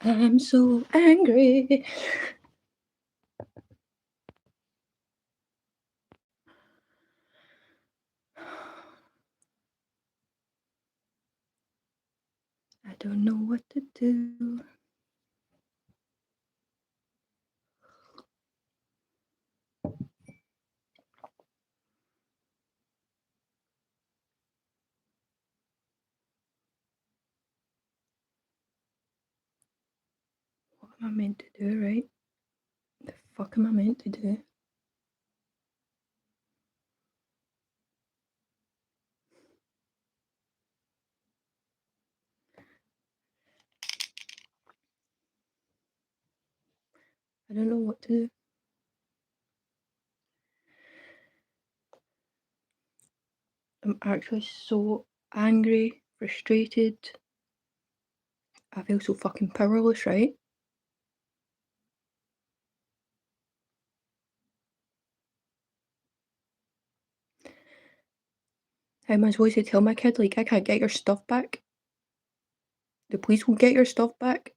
I'm so angry. I don't know what to do. What am I meant to do, right? The fuck am I meant to do? I don't know what to do. I'm actually so angry, frustrated. I feel so fucking powerless, right? How am I supposed to tell my kid, like, I can't get your stuff back? The police won't get your stuff back?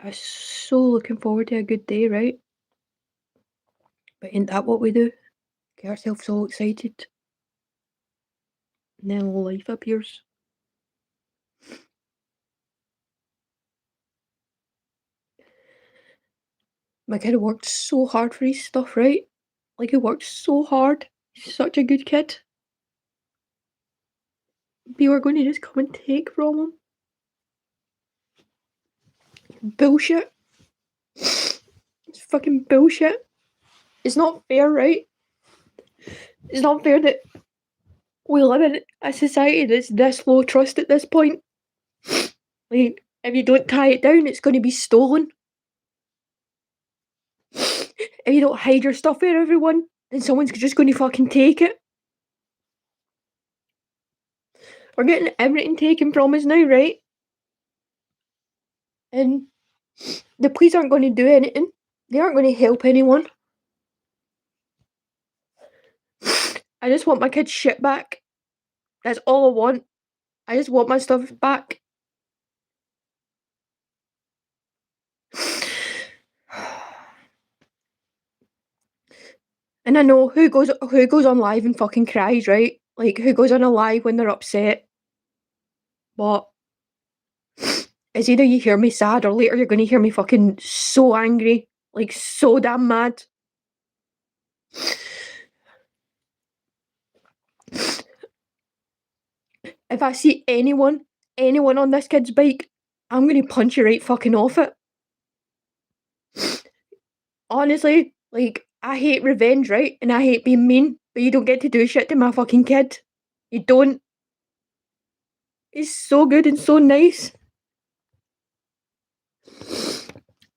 I was so looking forward to a good day, right? But ain't that what we do? Get ourselves all excited. And then life appears. My kid worked so hard for his stuff, right? Like, he worked so hard. He's such a good kid. People are going to just come and take from him. Bullshit. It's fucking bullshit. It's not fair, right? It's not fair that we live in a society that's this low trust at this point. Like, if you don't tie it down, it's going to be stolen. If you don't hide your stuff from everyone, then someone's just going to fucking take it. We're getting everything taken from us now, right? And the police aren't going to do anything. They aren't going to help anyone. I just want my kid's shit back. That's all I want. I just want my stuff back. And I know who goes on live and fucking cries, right? Like, who goes on a live when they're upset. But it's either you hear me sad or later you're gonna hear me fucking so angry. Like, so damn mad. If I see anyone on this kid's bike, I'm gonna punch you right fucking off it. Honestly, like, I hate revenge, right? And I hate being mean, but you don't get to do shit to my fucking kid. You don't. He's so good and so nice.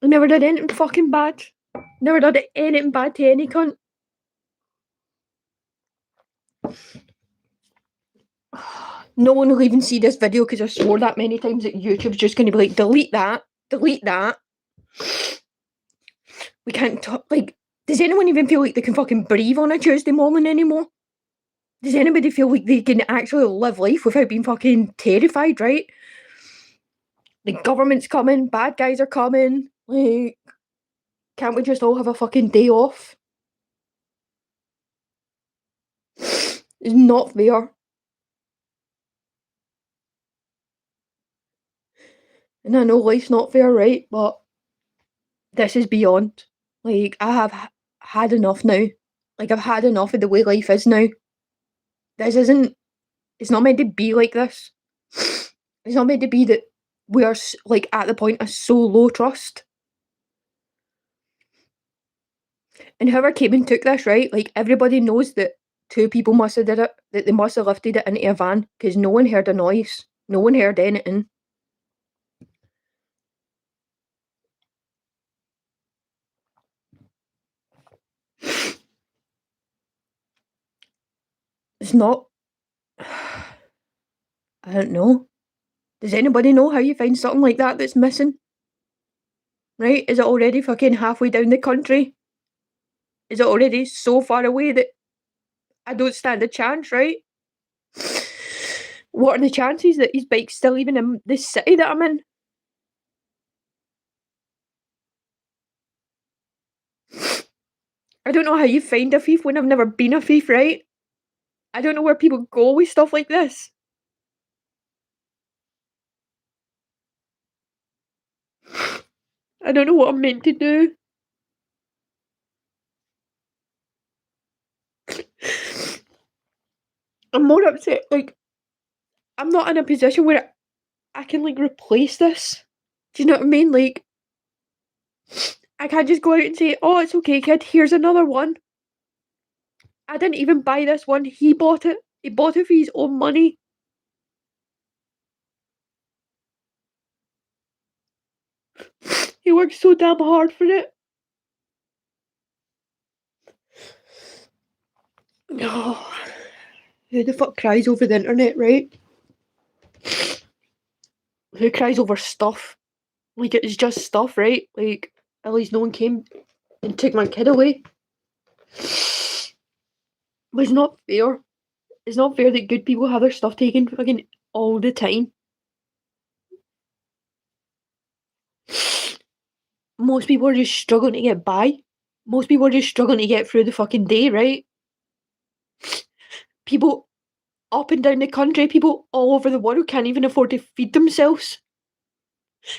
I never did anything fucking bad. Never did anything bad to any cunt. No one will even see this video because I swore that many times that YouTube's just going to be like, delete that, delete that. We can't talk, like, does anyone even feel like they can fucking breathe on a Tuesday morning anymore? Does anybody feel like they can actually live life without being fucking terrified, right? The government's coming, bad guys are coming, like, can't we just all have a fucking day off? It's not fair. And I know life's not fair, right? But this is beyond. Like, I have had enough now. Like, I've had enough of the way life is now. This isn't, it's not meant to be like this. It's not meant to be that we are, like, at the point of so low trust. And whoever came and took this, right? Like, everybody knows that two people must have did it, that they must have lifted it into a van, because no one heard a noise. No one heard anything. It's not, I don't know. Does anybody know how you find something like that that's missing? right? Is it already fucking halfway down the country? Is it already so far away that I don't stand a chance, right? What are the chances that his bike's still even in the city that I'm in? I don't know how you find a thief when I've never been a thief, right? I don't know where people go with stuff like this. I don't know what I'm meant to do. I'm more upset, like, I'm not in a position where I can, like, replace this. Do you know what I mean? Like, I can't just go out and say, "Oh, it's okay, kid, here's another one." I didn't even buy this one, he bought it. He bought it for his own money. He worked so damn hard for it. Oh, who the fuck cries over the internet, right? Who cries over stuff? Like, it's just stuff, right? Like, at least no one came and took my kid away. But it's not fair. It's not fair that good people have their stuff taken fucking all the time. Most people are just struggling to get by. Most people are just struggling to get through the fucking day, right? People up and down the country, people all over the world can't even afford to feed themselves.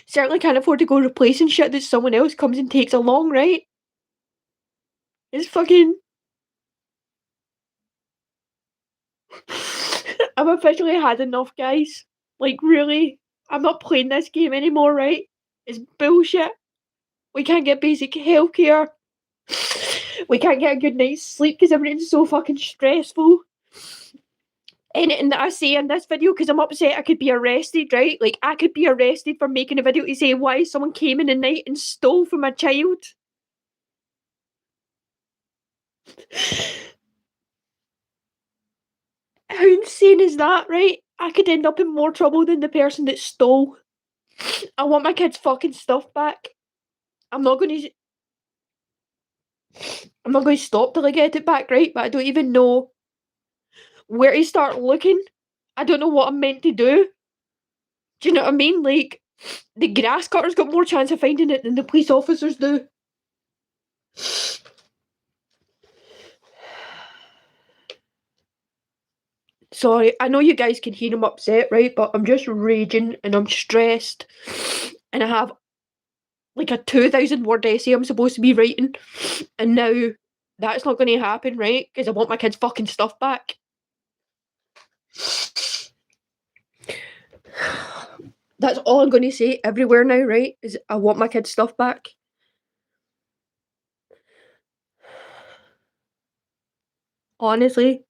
Certainly can't afford to go replacing shit that someone else comes and takes along, right? It's fucking. I've officially had enough, guys. Like, really? I'm not playing this game anymore, right? It's bullshit. We can't get basic healthcare. We can't get a good night's sleep because everything's so fucking stressful. Anything that I say in this video, because I'm upset I could be arrested, right? Like, I could be arrested for making a video to say why someone came in the night and stole from a child. How insane is that, right? I could end up in more trouble than the person that stole. I want my kid's fucking stuff back. I'm not going to. I'm not going to stop till I get it back, right? But I don't even know where to start looking. I don't know what I'm meant to do. Do you know what I mean? Like, the grass cutter's got more chance of finding it than the police officers do. Sorry, I know you guys can hear I'm upset, right? But I'm just raging and I'm stressed. And I have like a 2,000 word essay I'm supposed to be writing. And now that's not going to happen, right? Because I want my kids' fucking stuff back. That's all I'm going to say everywhere now, right? Is I want my kids' stuff back. Honestly,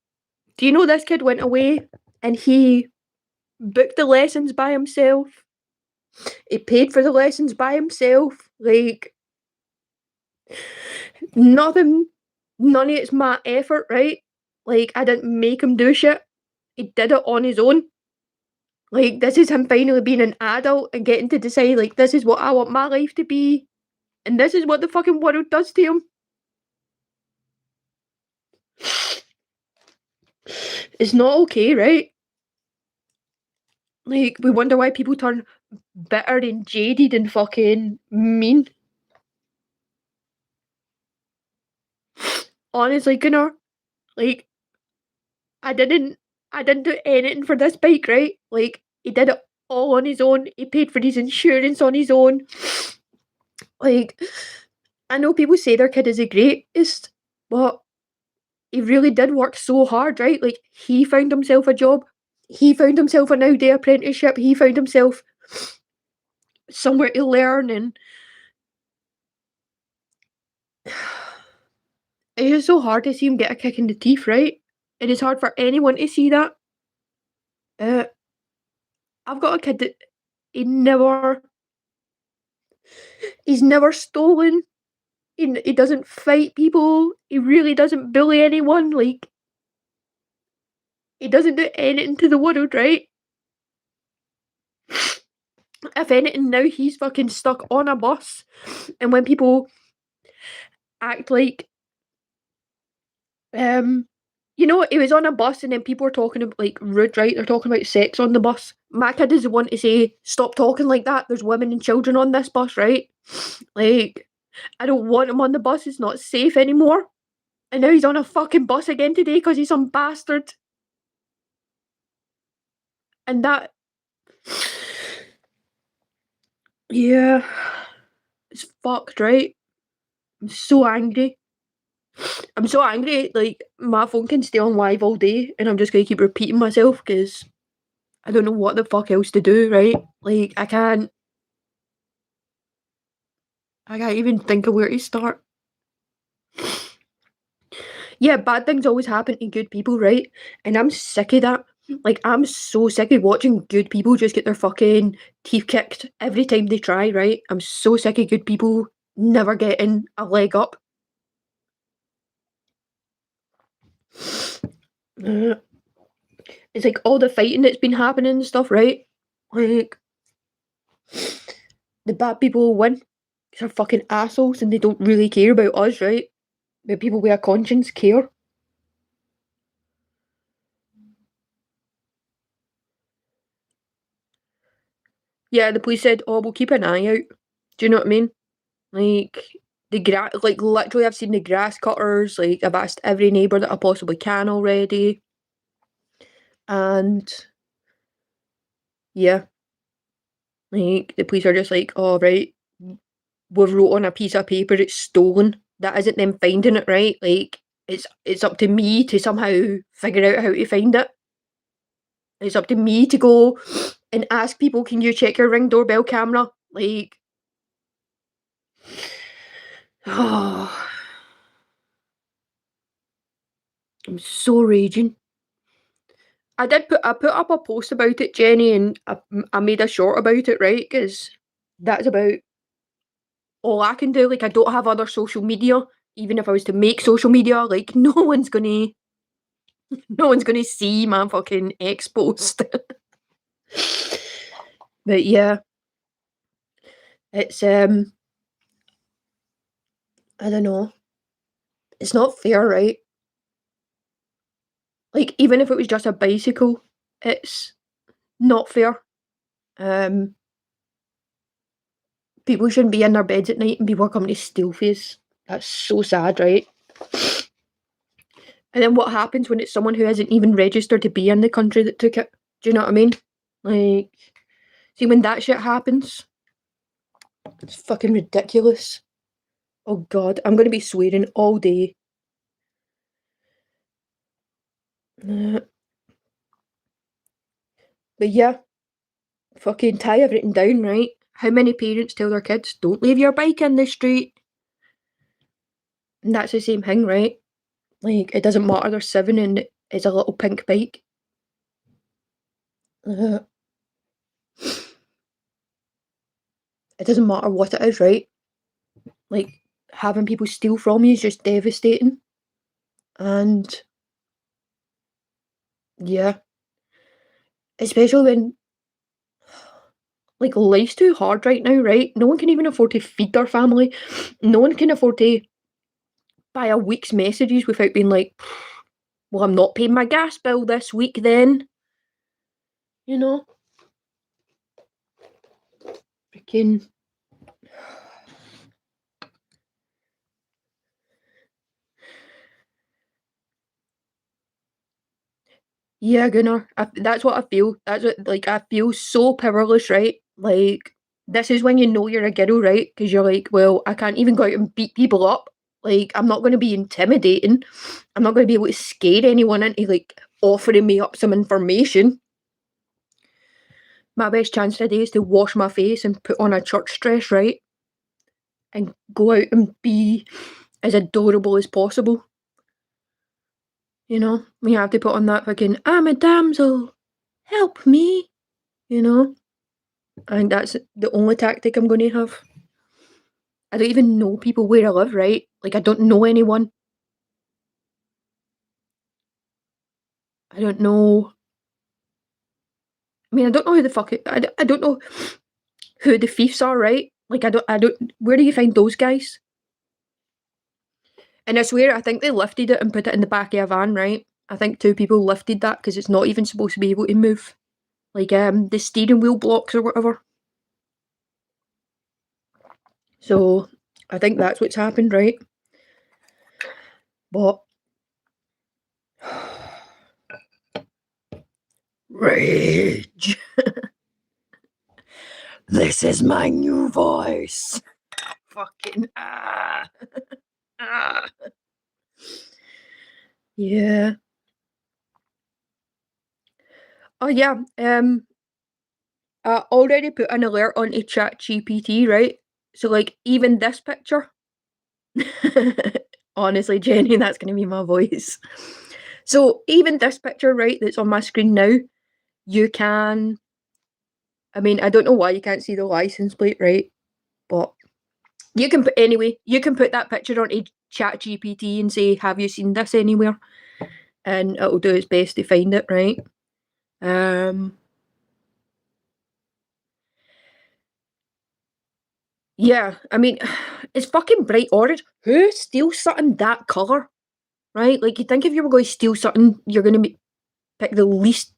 do you know this kid went away and he booked the lessons by himself? He paid for the lessons by himself. Like, nothing, none of it's my effort, right? Like, I didn't make him do shit. He did it on his own. Like, this is him finally being an adult and getting to decide, like, this is what I want my life to be. And this is what the fucking world does to him. It's not okay, right? Like, we wonder why people turn bitter and jaded and fucking mean. Honestly, Gunnar, like, I didn't do anything for this bike, right? Like, he did it all on his own. He paid for his insurance on his own. Like, I know people say their kid is the greatest, but he really did work so hard, right? Like, he found himself a job. He found himself an out-day apprenticeship. He found himself somewhere to learn, and it's just so hard to see him get a kick in the teeth, right? It is hard for anyone to see that. Uh, I've got a kid that he never, he's never stolen. He doesn't fight people. He really doesn't bully anyone. Like, he doesn't do anything to the world, right? If anything, now he's fucking stuck on a bus. And when people act like, he was on a bus and then people were talking about, like, rude, right? They're talking about sex on the bus. My kid doesn't want to say, stop talking like that. There's women and children on this bus, right? Like, I don't want him on the bus. It's not safe anymore. And now he's on a fucking bus again today because he's some bastard. And that, yeah, it's fucked, right? I'm so angry. I'm so angry, like, my phone can stay on live all day and I'm just going to keep repeating myself because I don't know what the fuck else to do, right? Like, I can't even think of where to start. Yeah, bad things always happen to good people, right? And I'm sick of that. Like, I'm so sick of watching good people just get their fucking teeth kicked every time they try, right? I'm so sick of good people never getting a leg up. It's like all the fighting that's been happening and stuff, right? Like, the bad people win. They're fucking assholes and they don't really care about us, right? But people with a conscience care. Yeah, the police said, "Oh, we'll keep an eye out." Do you know what I mean? Like like literally, I've seen the grass cutters. Like I've asked every neighbour that I possibly can already, and yeah, like the police are just like, "Oh right, we've wrote on a piece of paper it's stolen." That isn't them finding it, right? Like it's up to me to somehow figure out how to find it. It's up to me to go and ask people, "Can you check your Ring doorbell camera?" Like, oh, I'm so raging. I put up a post about it, Jenny, and I made a short about it, right? Because that's about all I can do. Like, I don't have other social media. Even if I was to make social media, like, no one's gonna see my fucking ex post. But yeah, it's I don't know. It's not fair, right? Like, even if it was just a bicycle, it's not fair. Um, People shouldn't be in their beds at night and people are coming to steal face. That's so sad, right? And then what happens when it's someone who isn't even registered to be in the country that took it? Do you know what I mean? Like, see, when that shit happens, it's fucking ridiculous. Oh god, I'm gonna be swearing all day. Uh, but yeah, fucking tie everything down, right? How many parents tell their kids, don't leave your bike in the street? And that's the same thing, right? Like, it doesn't matter, they're 7 and it's a little pink bike. Uh, it doesn't matter what it is, right? Like, having people steal from you is just devastating. And yeah, especially when, like, life's too hard right now, right? No one can even afford to feed their family. No one can afford to buy a week's messages without being like, well, I'm not paying my gas bill this week then. You know? Freaking. Yeah, Gunnar. That's what I feel. That's what, like, I feel so powerless, right? Like, this is when you know you're a girl, right? Because you're like, well, I can't even go out and beat people up. Like, I'm not going to be intimidating. I'm not going to be able to scare anyone into, like, offering me up some information. My best chance today is to wash my face and put on a church dress, right? And go out and be as adorable as possible. You know? We have to put on that fucking, I'm a damsel, help me. You know? I think that's the only tactic I'm going to have. I don't even know people where I live, right? Like, I don't know anyone. I don't know. I mean, I don't know who the fuck I don't know. who the thieves are, right? Like, I don't, where do you find those guys? And I swear, I think they lifted it and put it in the back of a van, right? I think 2 people lifted that because it's not even supposed to be able to move. Like, the steering wheel blocks or whatever. So, I think that's what's happened, right? But rage. This is my new voice. Fucking ah. Yeah. Oh yeah. I already put an alert on a ChatGPT, right? So like even this picture. Honestly, Jenny, that's gonna be my voice. So even this picture, right, that's on my screen now, you can, I mean, I don't know why you can't see the license plate, right? But you can put, anyway, you can put that picture on a ChatGPT and say, have you seen this anywhere? And it'll do its best to find it, right? Yeah, I mean, it's fucking bright orange. Who steals something that colour? Right? Like, you think if you were going to steal something, you're going to pick the least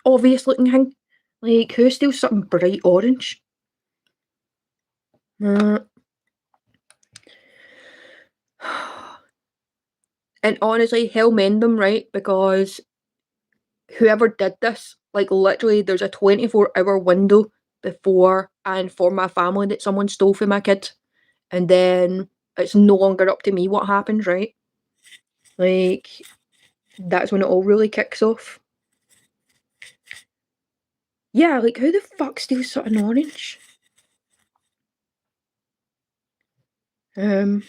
obvious looking thing. Like, who steals something bright orange? And honestly, hell mend them, right? Because whoever did this, like, literally, there's a 24-hour window before and for my family that someone stole from my kid. And then it's no longer up to me what happens, right? Like, that's when it all really kicks off. Yeah, like, who the fuck steals something orange? Oh.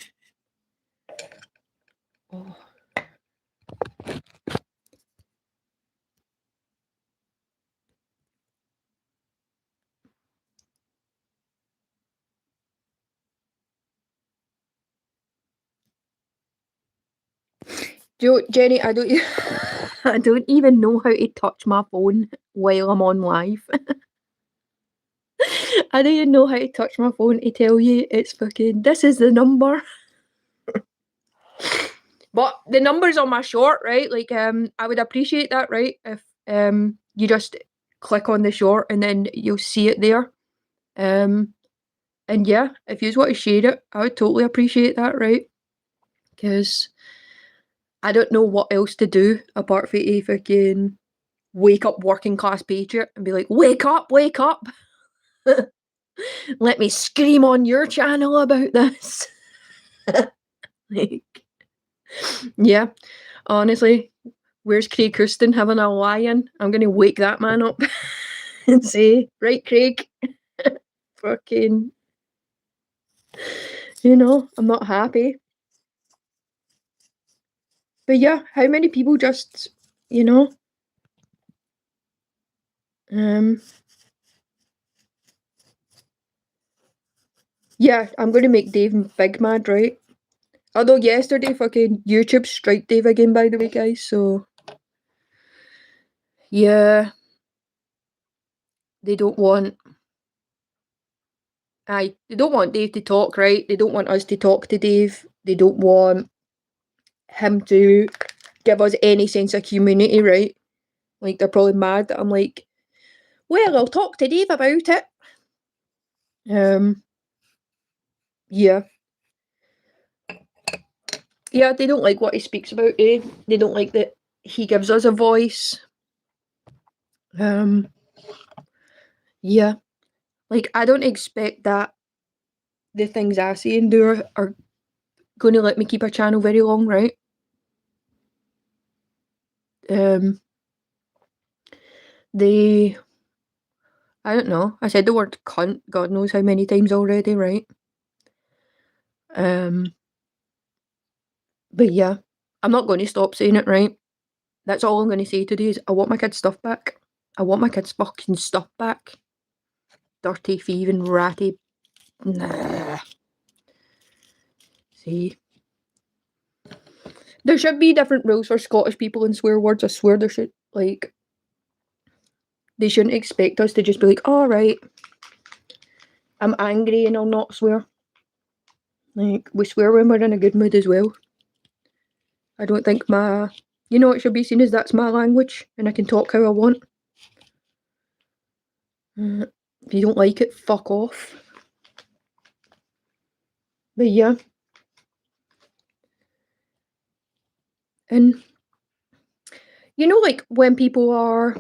Jenny, I don't, I don't even know how to touch my phone while I'm on live. I don't even know how to touch my phone to tell you it's fucking, this is the number. But the number's on my short, right? Like, I would appreciate that, right? If you just click on the short and then you'll see it there. And yeah, if you just want to share it, I would totally appreciate that, right? Because I don't know what else to do apart from a fucking wake up working class patriot and be like, wake up, wake up. Let me scream on your channel about this. Like, yeah, honestly, where's Craig Kirsten having a lie-in? I'm gonna wake that man up and say, right, Craig, fucking, I'm not happy. But yeah, how many people just, yeah, I'm gonna make Dave big mad, right? Although yesterday fucking YouTube strike Dave again, by the way, guys, so yeah. They don't want they don't want Dave to talk, right? They don't want us to talk to Dave. They don't want him to give us any sense of community, right? Like, they're probably mad that I'm like, well, I'll talk to Dave about it. Yeah. Yeah, they don't like what he speaks about, eh? They don't like that he gives us a voice. Yeah. Like, I don't expect that the things I say and do are going to let me keep a channel very long, right? I don't know. I said the word cunt God knows how many times already, right? But yeah, I'm not going to stop saying it, right? That's all I'm going to say today is I want my kids' stuff back. I want my kids' fucking stuff back. Dirty, thieving, ratty. Nah. See? There should be different rules for Scottish people and swear words. I swear there should, like, they shouldn't expect us to just be like, all right. I'm angry and I'll not swear. Like, we swear when we're in a good mood as well. I don't think it should be seen as that's my language and I can talk how I want. If you don't like it, fuck off. But yeah. And, like, when people are,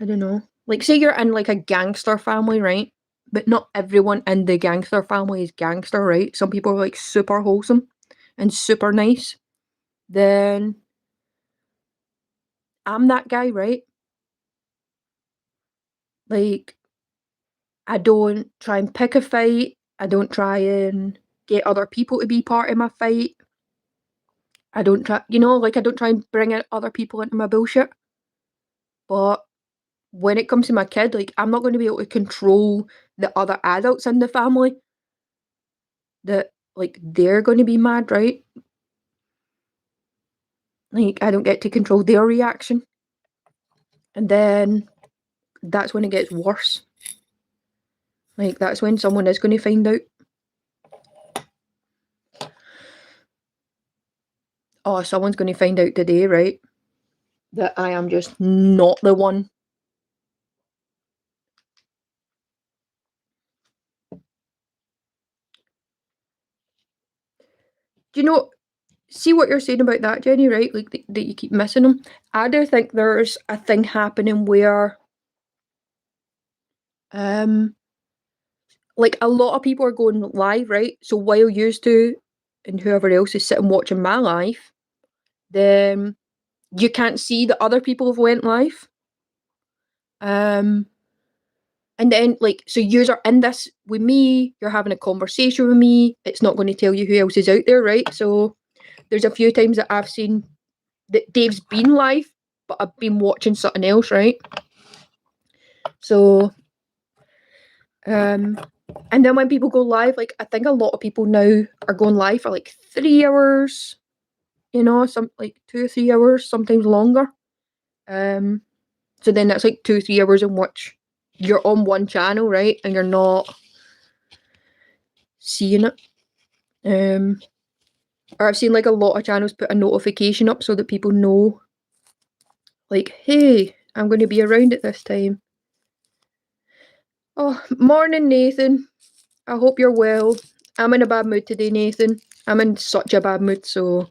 I don't know, like, say you're in, like, a gangster family, right? But not everyone in the gangster family is gangster, right? Some people are, like, super wholesome and super nice. Then I'm that guy, right? Like, I don't try and pick a fight. I don't try and get other people to be part of my fight. I don't try, I don't try and bring in other people into my bullshit. But when it comes to my kid, like, I'm not going to be able to control the other adults in the family. That, like, they're going to be mad, right? Like, I don't get to control their reaction. And then that's when it gets worse. Like, that's when someone is going to find out. Oh, someone's going to find out today, right? That I am just not the one. Do you know, see what you're saying about that, Jenny, right? Like, that you keep missing them. I do think there's a thing happening where, like, a lot of people are going live, right? So while used to, and whoever else is sitting watching my live, then you can't see that other people have went live. And then, like, so you're in this with me, you're having a conversation with me, it's not going to tell you who else is out there, right? So there's a few times that I've seen that Dave's been live, but I've been watching something else, right? So, and then when people go live, like, I think a lot of people now are going live for like 3 hours, some like 2 or 3 hours, sometimes longer. So then that's like 2 or 3 hours in which you're on one channel, right? And you're not seeing it. Or I've seen, like, a lot of channels put a notification up so that people know, like, hey, I'm going to be around at this time. Oh, morning, Nathan. I hope you're well. I'm in a bad mood today, Nathan. I'm in such a bad mood, so...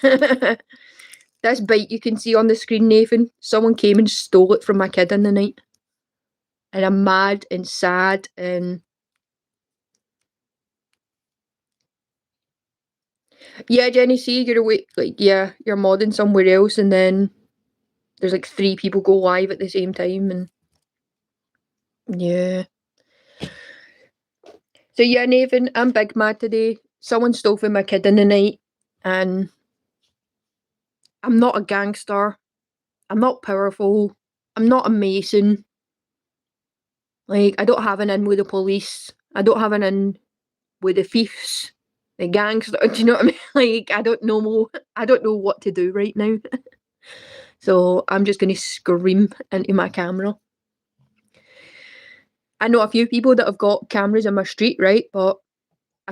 This bite you can see on the screen, Nathan, someone came and stole it from my kid in the night. And I'm mad and sad and... Yeah, Jenny, see, you're away, like, yeah, you're modding somewhere else and then there's like 3 people go live at the same time and... Yeah. So yeah, Nathan, I'm big mad today. Someone stole from my kid in the night and I'm not a gangster. I'm not powerful. I'm not a mason. Like, I don't have an in with the police. I don't have an in with the thieves, the gangsters. Do you know what I mean? Like, I don't know what to do right now. So I'm just gonna scream into my camera. I know a few people that have got cameras in my street, right? But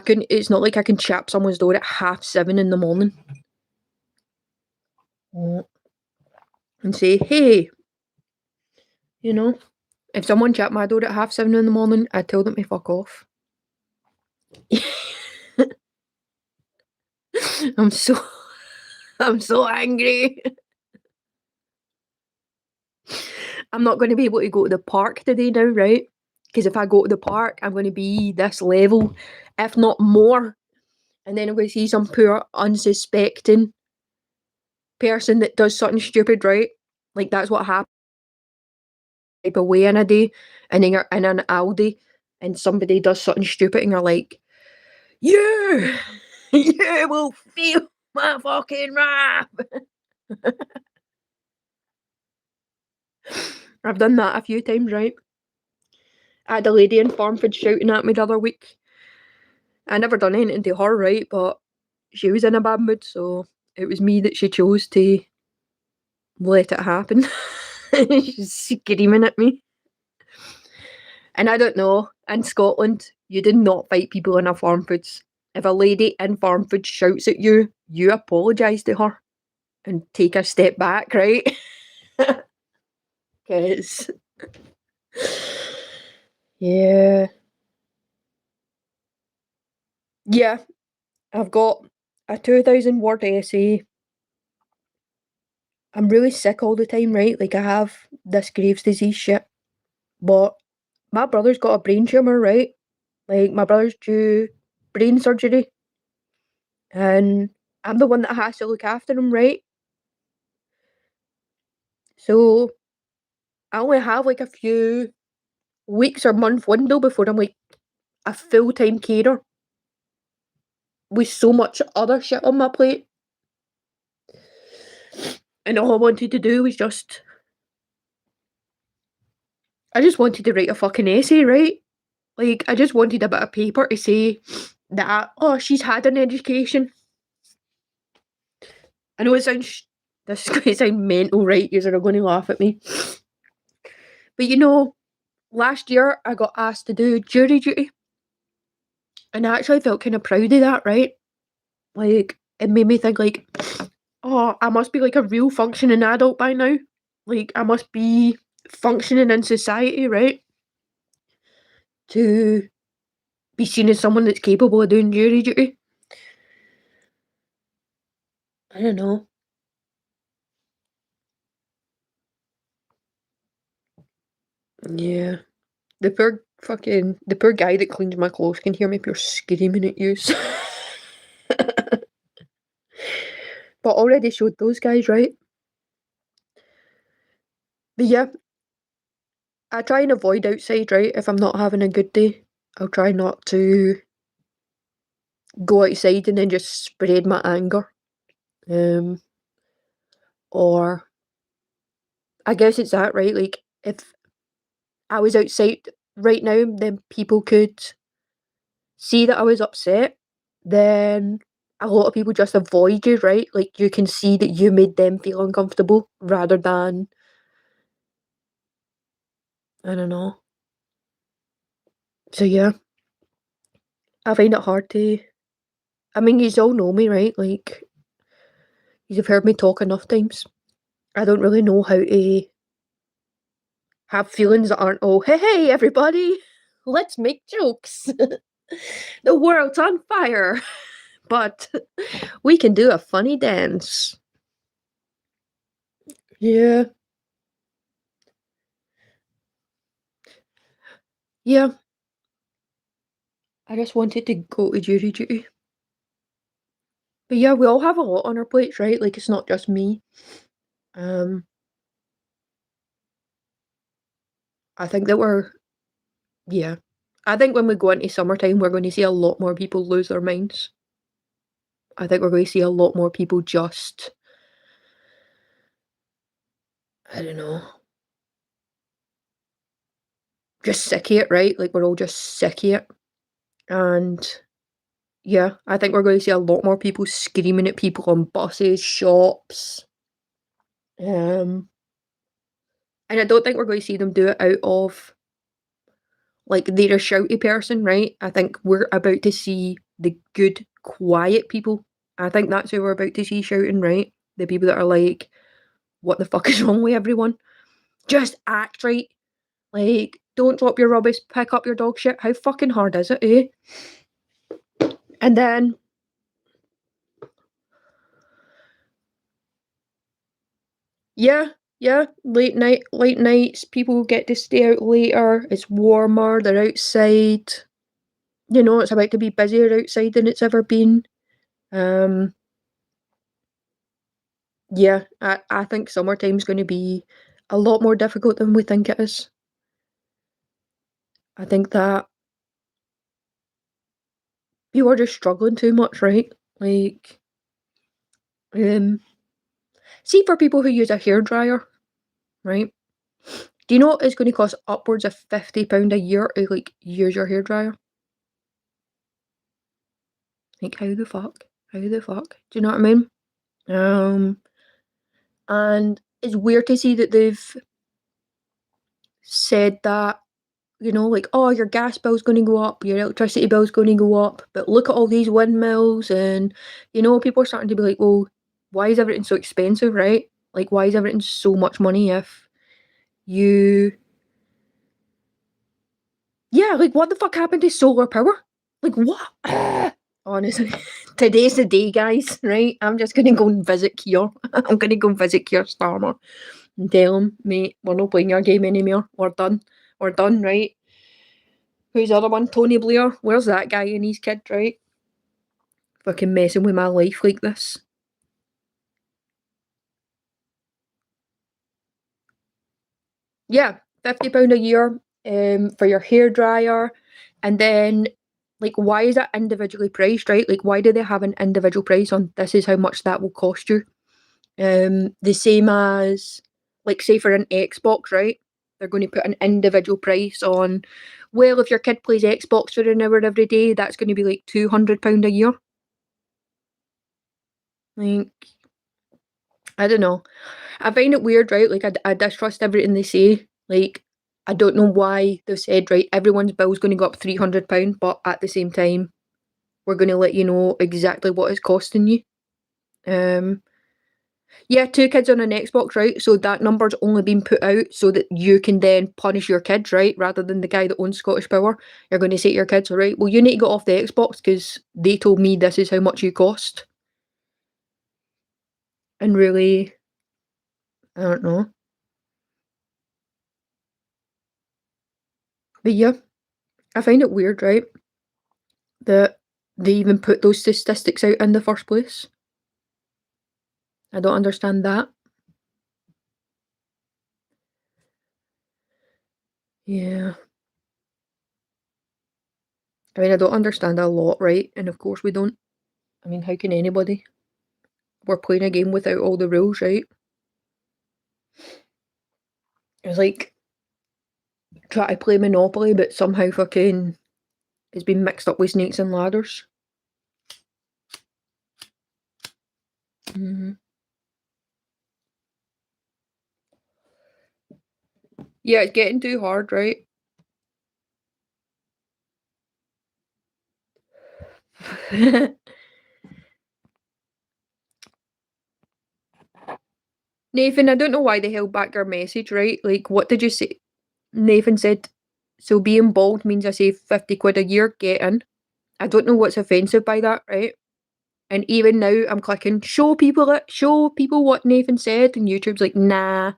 it's not like I can chap someone's door at 7:30 in the morning. And say, hey, if someone chapped my door at 7:30 in the morning, I'd tell them to fuck off. I'm so angry. I'm not going to be able to go to the park today now, right? Because if I go to the park, I'm going to be this level, if not more. And then I'm going to see some poor, unsuspecting person that does something stupid, right? Like, that's what happened. Type away in a day, and then you're in an Aldi, and somebody does something stupid, and you're like, you will feel my fucking wrath. I've done that a few times, right? I had a lady in Farmford shouting at me the other week. I never done anything to her, right? But she was in a bad mood, so it was me that she chose to let it happen. She's screaming at me. And I don't know, in Scotland, you do not fight people in a farm foods. If a lady in farm foods shouts at you, you apologise to her and take a step back, right? Because, yeah. Yeah, I've got a 2,000 word essay. I'm really sick all the time, right? Like, I have this Graves' disease shit. But my brother's got a brain tumour, right? Like, my brother's due brain surgery. And I'm the one that has to look after him, right? So I only have like a few weeks or month window before I'm like a full-time carer with so much other shit on my plate. And all I wanted to do was I just wanted to write a fucking essay, right? Like, I just wanted a bit of paper to say that, oh, she's had an education. I know it sounds, this is going to sound mental, right? You're going to laugh at me. But you know, last year I got asked to do jury duty. And I actually felt kind of proud of that, right? Like, it made me think like, oh, I must be like a real functioning adult by now. Like, I must be functioning in society, right? To be seen as someone that's capable of doing jury duty. I don't know. Yeah. The poor guy that cleans my clothes can hear me pure screaming at you. But already showed those guys, right? But yeah, I try and avoid outside, right? If I'm not having a good day, I'll try not to go outside and then just spread my anger. Or I guess it's that, right? Like, if I was outside right now, then people could see that I was upset, then a lot of people just avoid you, right? Like, you can see that you made them feel uncomfortable rather than, I don't know. So yeah, I find it hard to, I mean, yous all know me, right? Like, you've heard me talk enough times. I don't really know how to have feelings that aren't all, hey, everybody, let's make jokes. The world's on fire, but we can do a funny dance. Yeah. Yeah. I just wanted to go to jury duty. But yeah, we all have a lot on our plates, right? Like, it's not just me. Um, I think that yeah. I think when we go into summertime, we're going to see a lot more people lose their minds. I think we're going to see a lot more people just, I don't know, just sick of it, right? Like, we're all just sick of it. And yeah, I think we're going to see a lot more people screaming at people on buses, shops. And I don't think we're going to see them do it out of, like, they're a shouty person, right? I think we're about to see the good, quiet people. I think that's who we're about to see shouting, right? The people that are like, what the fuck is wrong with everyone? Just act right. Like, don't drop your rubbish, pick up your dog shit. How fucking hard is it, eh? And then, yeah, yeah, late nights, people get to stay out later, it's warmer, they're outside. You know, it's about to be busier outside than it's ever been. Um, yeah, I think summertime's gonna be a lot more difficult than we think it is. I think that people are just struggling too much, right? Like, um, see for people who use a hairdryer, right? Do you know it's gonna cost upwards of £50 a year to, like, use your hairdryer? Like, how the fuck? How the fuck? Do you know what I mean? Um, and it's weird to see that they've said that you know, like, oh, your gas bill's going to go up, your electricity bill's going to go up, but look at all these windmills, and you know, people are starting to be like, well, why is everything so expensive, right? Like, why is everything so much money if you, yeah, like, what the fuck happened to solar power? Like, what? Honestly, today's the day, guys, right? I'm just gonna go and visit Keir. I'm gonna go and visit Keir Starmer and tell him, mate, we're not playing your game anymore. We're done. We're done, right? Who's the other one? Tony Blair. Where's that guy and his kid, right? Fucking messing with my life like this. Yeah, £50 a year for your hairdryer. And then, like, why is that individually priced, right? Like, why do they have an individual price on this is how much that will cost you? The same as, like, say for an Xbox, right? They're going to put an individual price on, well, if your kid plays Xbox for an hour every day, that's going to be like £200 a year. Like, I don't know. I find it weird, right? Like, I distrust everything they say. Like, I don't know why they've said, right, everyone's bill's going to go up £300, but at the same time, we're going to let you know exactly what it's costing you. Yeah, two kids on an Xbox, right? So that number's only been put out so that you can then punish your kids, right? Rather than the guy that owns Scottish Power. You're going to say to your kids, all right, well, you need to get off the Xbox because they told me this is how much you cost. And really, I don't know. But yeah, I find it weird, right? That they even put those statistics out in the first place. I don't understand that. Yeah. I mean, I don't understand a lot, right? And of course we don't. I mean, how can anybody? We're playing a game without all the rules, right? It's like try to play Monopoly, but somehow fucking it's been mixed up with snakes and ladders. Mm-hmm. Yeah, it's getting too hard, right? Nathan, I don't know why they held back your message, right? Like, what did you say? Nathan said, so being bald means I save 50 quid a year, get in. I don't know what's offensive by that, right? And even now I'm clicking, show people it, show people what Nathan said, and YouTube's like, nah.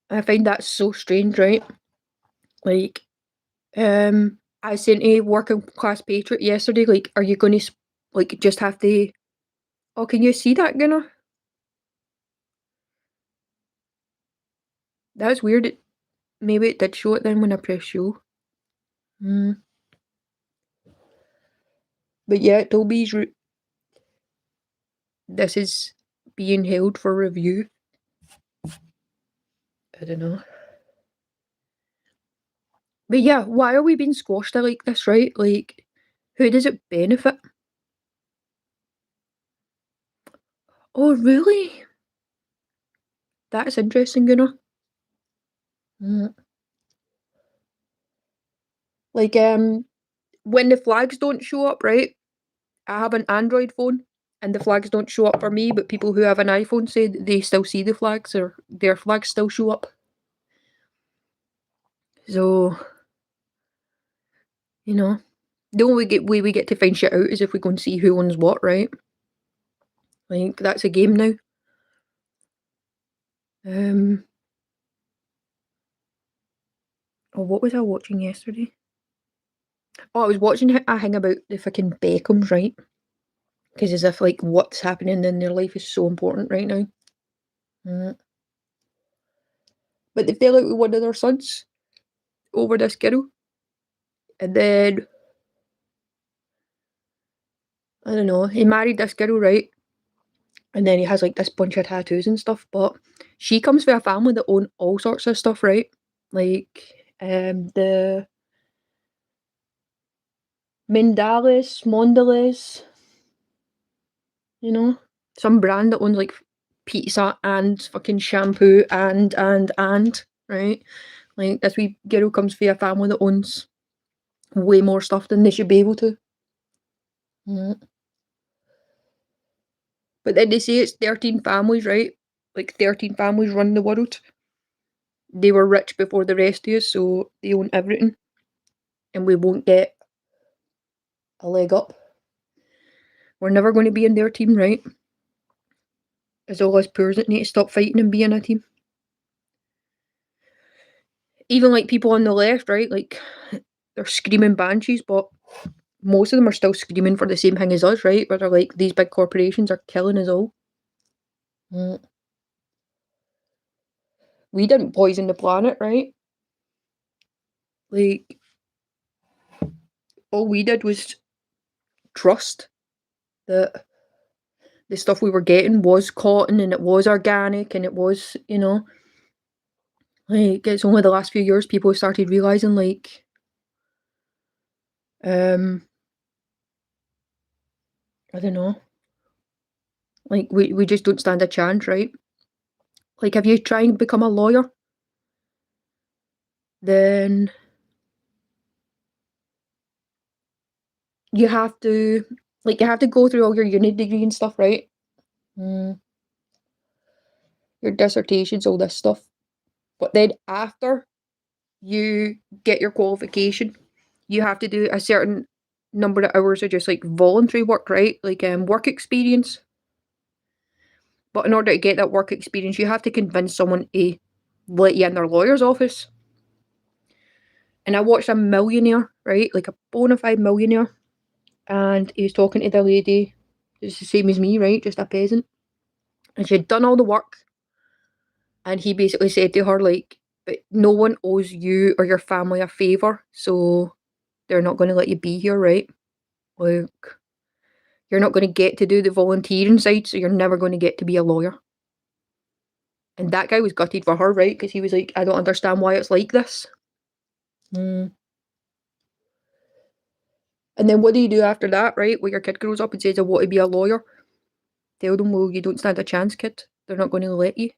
I find that so strange, right? Like, I sent a working class patriot yesterday, like, are you gonna like just have to oh, can you see that, Gunnar? That's weird. Maybe it did show it then when I press show. Mm. But yeah, Toby's this is being held for review. I don't know. But yeah, why are we being squashed like this, right? Like, who does it benefit? Oh, really? That's interesting, Gunnar. Mm. Like, when the flags don't show up, right? I have an Android phone and the flags don't show up for me, but people who have an iPhone say that they still see the flags or their flags still show up. So, you know, the only way we get to find shit out is if we go and see who owns what, right? Like, that's a game now. Oh, what was I watching yesterday? Oh, I was watching a thing about the fucking Beckhams, right? Because as if, like, what's happening in their life is so important right now. Mm. But they fell out with one of their sons over this girl. And then, I don't know, he married this girl, right? And then he has like this bunch of tattoos and stuff. But she comes from a family that own all sorts of stuff, right? Like the Mondelez, you know, some brand that owns like pizza and fucking shampoo and. right? Like, this wee girl comes from a family that owns way more stuff than they should be able to. Mm. But then they say it's 13 families, right? Like, 13 families run the world. They were rich before the rest of us, so they own everything. And we won't get a leg up. We're never going to be in their team, right? It's all us poors that need to stop fighting and be in a team. Even like people on the left, right? Like, they're screaming banshees, but most of them are still screaming for the same thing as us, right? Where they're like, these big corporations are killing us all. Mm. We didn't poison the planet, right? Like, all we did was trust that the stuff we were getting was cotton and it was organic and it was, like, it's only the last few years people have started realising, like, I don't know, like, we just don't stand a chance, right? Like, if you try and become a lawyer, then you have to, go through all your uni degree and stuff, right? Your dissertations, all this stuff. But then after you get your qualification, you have to do a certain number of hours of just like voluntary work, right? Like work experience. But in order to get that work experience, you have to convince someone to let you in their lawyer's office. And I watched a millionaire, right? Like a bona fide millionaire. And he was talking to the lady, it's the same as me, right? Just a peasant. And she'd done all the work. And he basically said to her, like, but no one owes you or your family a favour, so they're not going to let you be here, right? Like, you're not going to get to do the volunteering side, so you're never going to get to be a lawyer. And that guy was gutted for her, right? Because he was like, I don't understand why it's like this. And then what do you do after that, right? When your kid grows up and says, I want to be a lawyer. Tell them, well, you don't stand a chance, kid. They're not going to let you.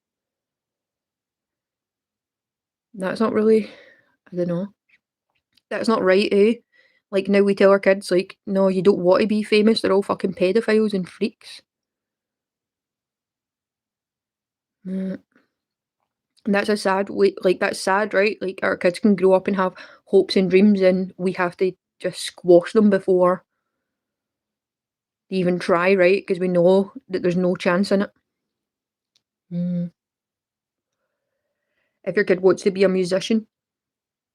That's not really, I don't know. That's not right, eh? Like, now we tell our kids, like, no, you don't want to be famous. They're all fucking pedophiles and freaks. And that's a sad way, like, that's sad, right? Like, our kids can grow up and have hopes and dreams, and we have to just squash them before they even try, right? Because we know that there's no chance in it. If your kid wants to be a musician,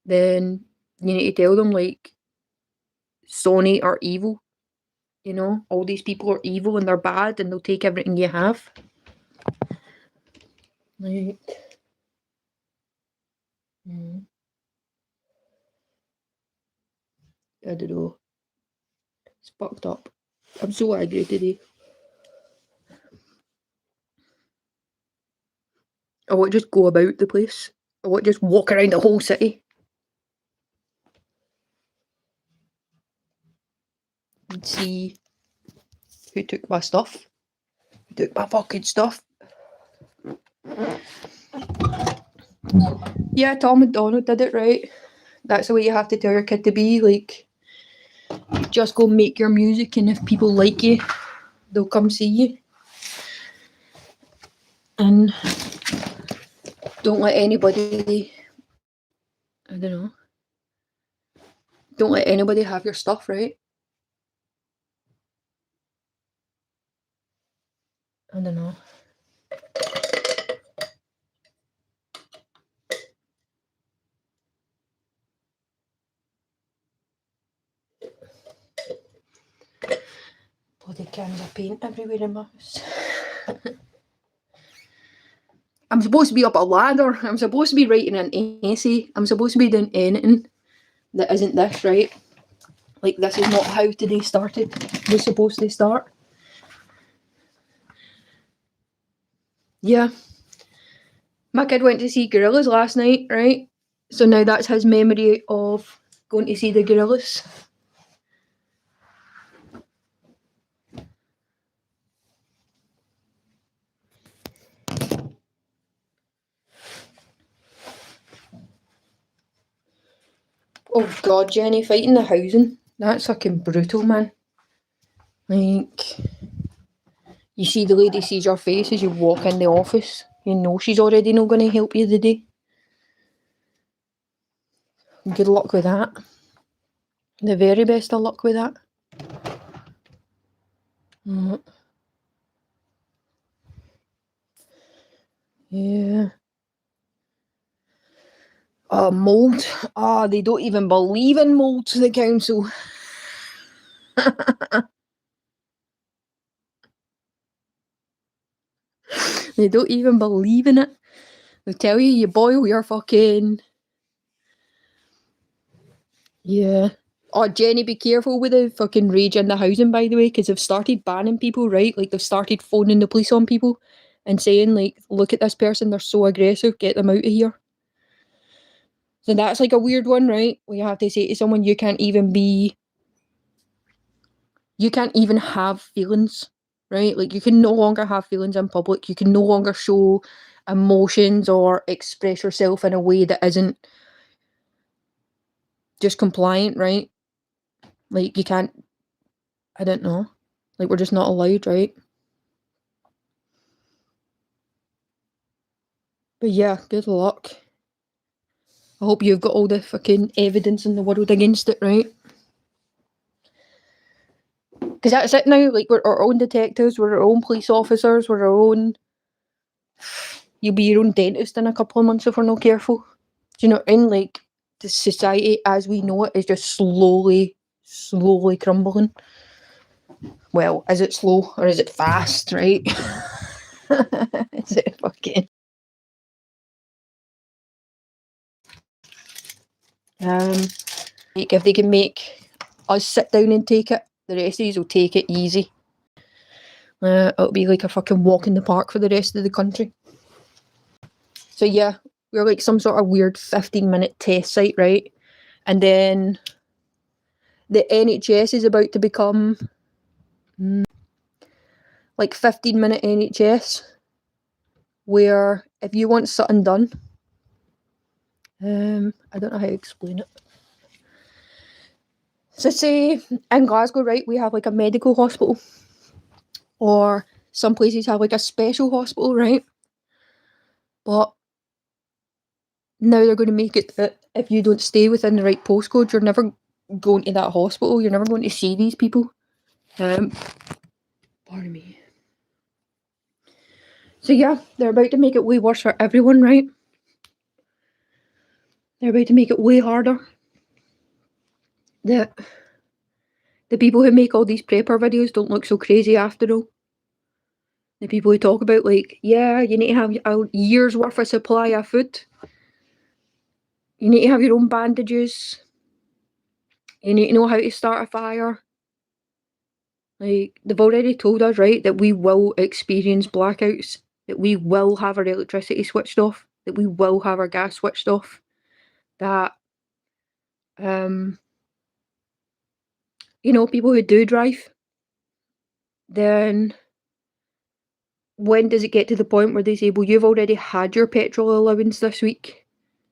then you need to tell them, like, Sony are evil. All these people are evil and they're bad and they'll take everything you have. Like, I don't know. It's fucked up. I'm so angry today. I want to just go about the place. I want to just walk around the whole city. And see who took my stuff. Who took my fucking stuff. Yeah, Tom McDonald did it right. That's the way you have to tell your kid to be. Like, just go make your music, and if people like you, they'll come see you. And don't let anybody, I don't know, don't let anybody have your stuff, right? I don't know. Bloody cans of paint everywhere in my house. I'm supposed to be up a ladder. I'm supposed to be writing an essay. I'm supposed to be doing anything that isn't this, right? Like, this is not how today started. Was supposed to start. Yeah. My kid went to see gorillas last night, right? So now that's his memory of going to see the gorillas. Oh god, Jenny, fighting the housing. That's fucking brutal, man. Like, you see the lady sees your face as you walk in the office. You know she's already not going to help you today. Good luck with that. The very best of luck with that. Yeah. Mould. They don't even believe in mould to the council. They don't even believe in it. They tell you, you boil your fucking... Yeah. Oh, Jenny, be careful with the fucking rage in the housing, by the way, because they've started banning people, right? Like, they've started phoning the police on people and saying, like, look at this person, they're so aggressive, get them out of here. So that's, like, a weird one, right? Where you have to say to someone, you can't even have feelings, right? Like, you can no longer have feelings in public. You can no longer show emotions or express yourself in a way that isn't just compliant, right? Like, you can't, I don't know. Like, we're just not allowed, right? But yeah, good luck. I hope you've got all the fucking evidence in the world against it, right? Because that's it now. Like, we're our own detectives, we're our own police officers, we're our own... You'll be your own dentist in a couple of months if we're not careful. Do you know what I mean? Like, the society as we know it is just slowly crumbling. Well, is it slow or is it fast, right? Is it fucking... Like, if they can make us sit down and take it, the rest of these will take it easy. It'll be like a fucking walk in the park for the rest of the country. So yeah, we're like some sort of weird 15-minute test site, right? And then the NHS is about to become like 15-minute NHS, where if you want something done, I don't know how to explain it. So say in Glasgow, right, we have like a medical hospital, or some places have like a special hospital, right? But now they're going to make it that if you don't stay within the right postcode, you're never going to that hospital, you're never going to see these people. Pardon me. So yeah, they're about to make it way worse for everyone, right? They're about to make it way harder. The people who make all these prepper videos don't look so crazy after all. The people who talk about, like, yeah, you need to have a year's worth of supply of food. You need to have your own bandages. You need to know how to start a fire. Like, they've already told us, right, that we will experience blackouts, that we will have our electricity switched off, that we will have our gas switched off, that, you know, people who do drive, then when does it get to the point where they say, well, you've already had your petrol allowance this week,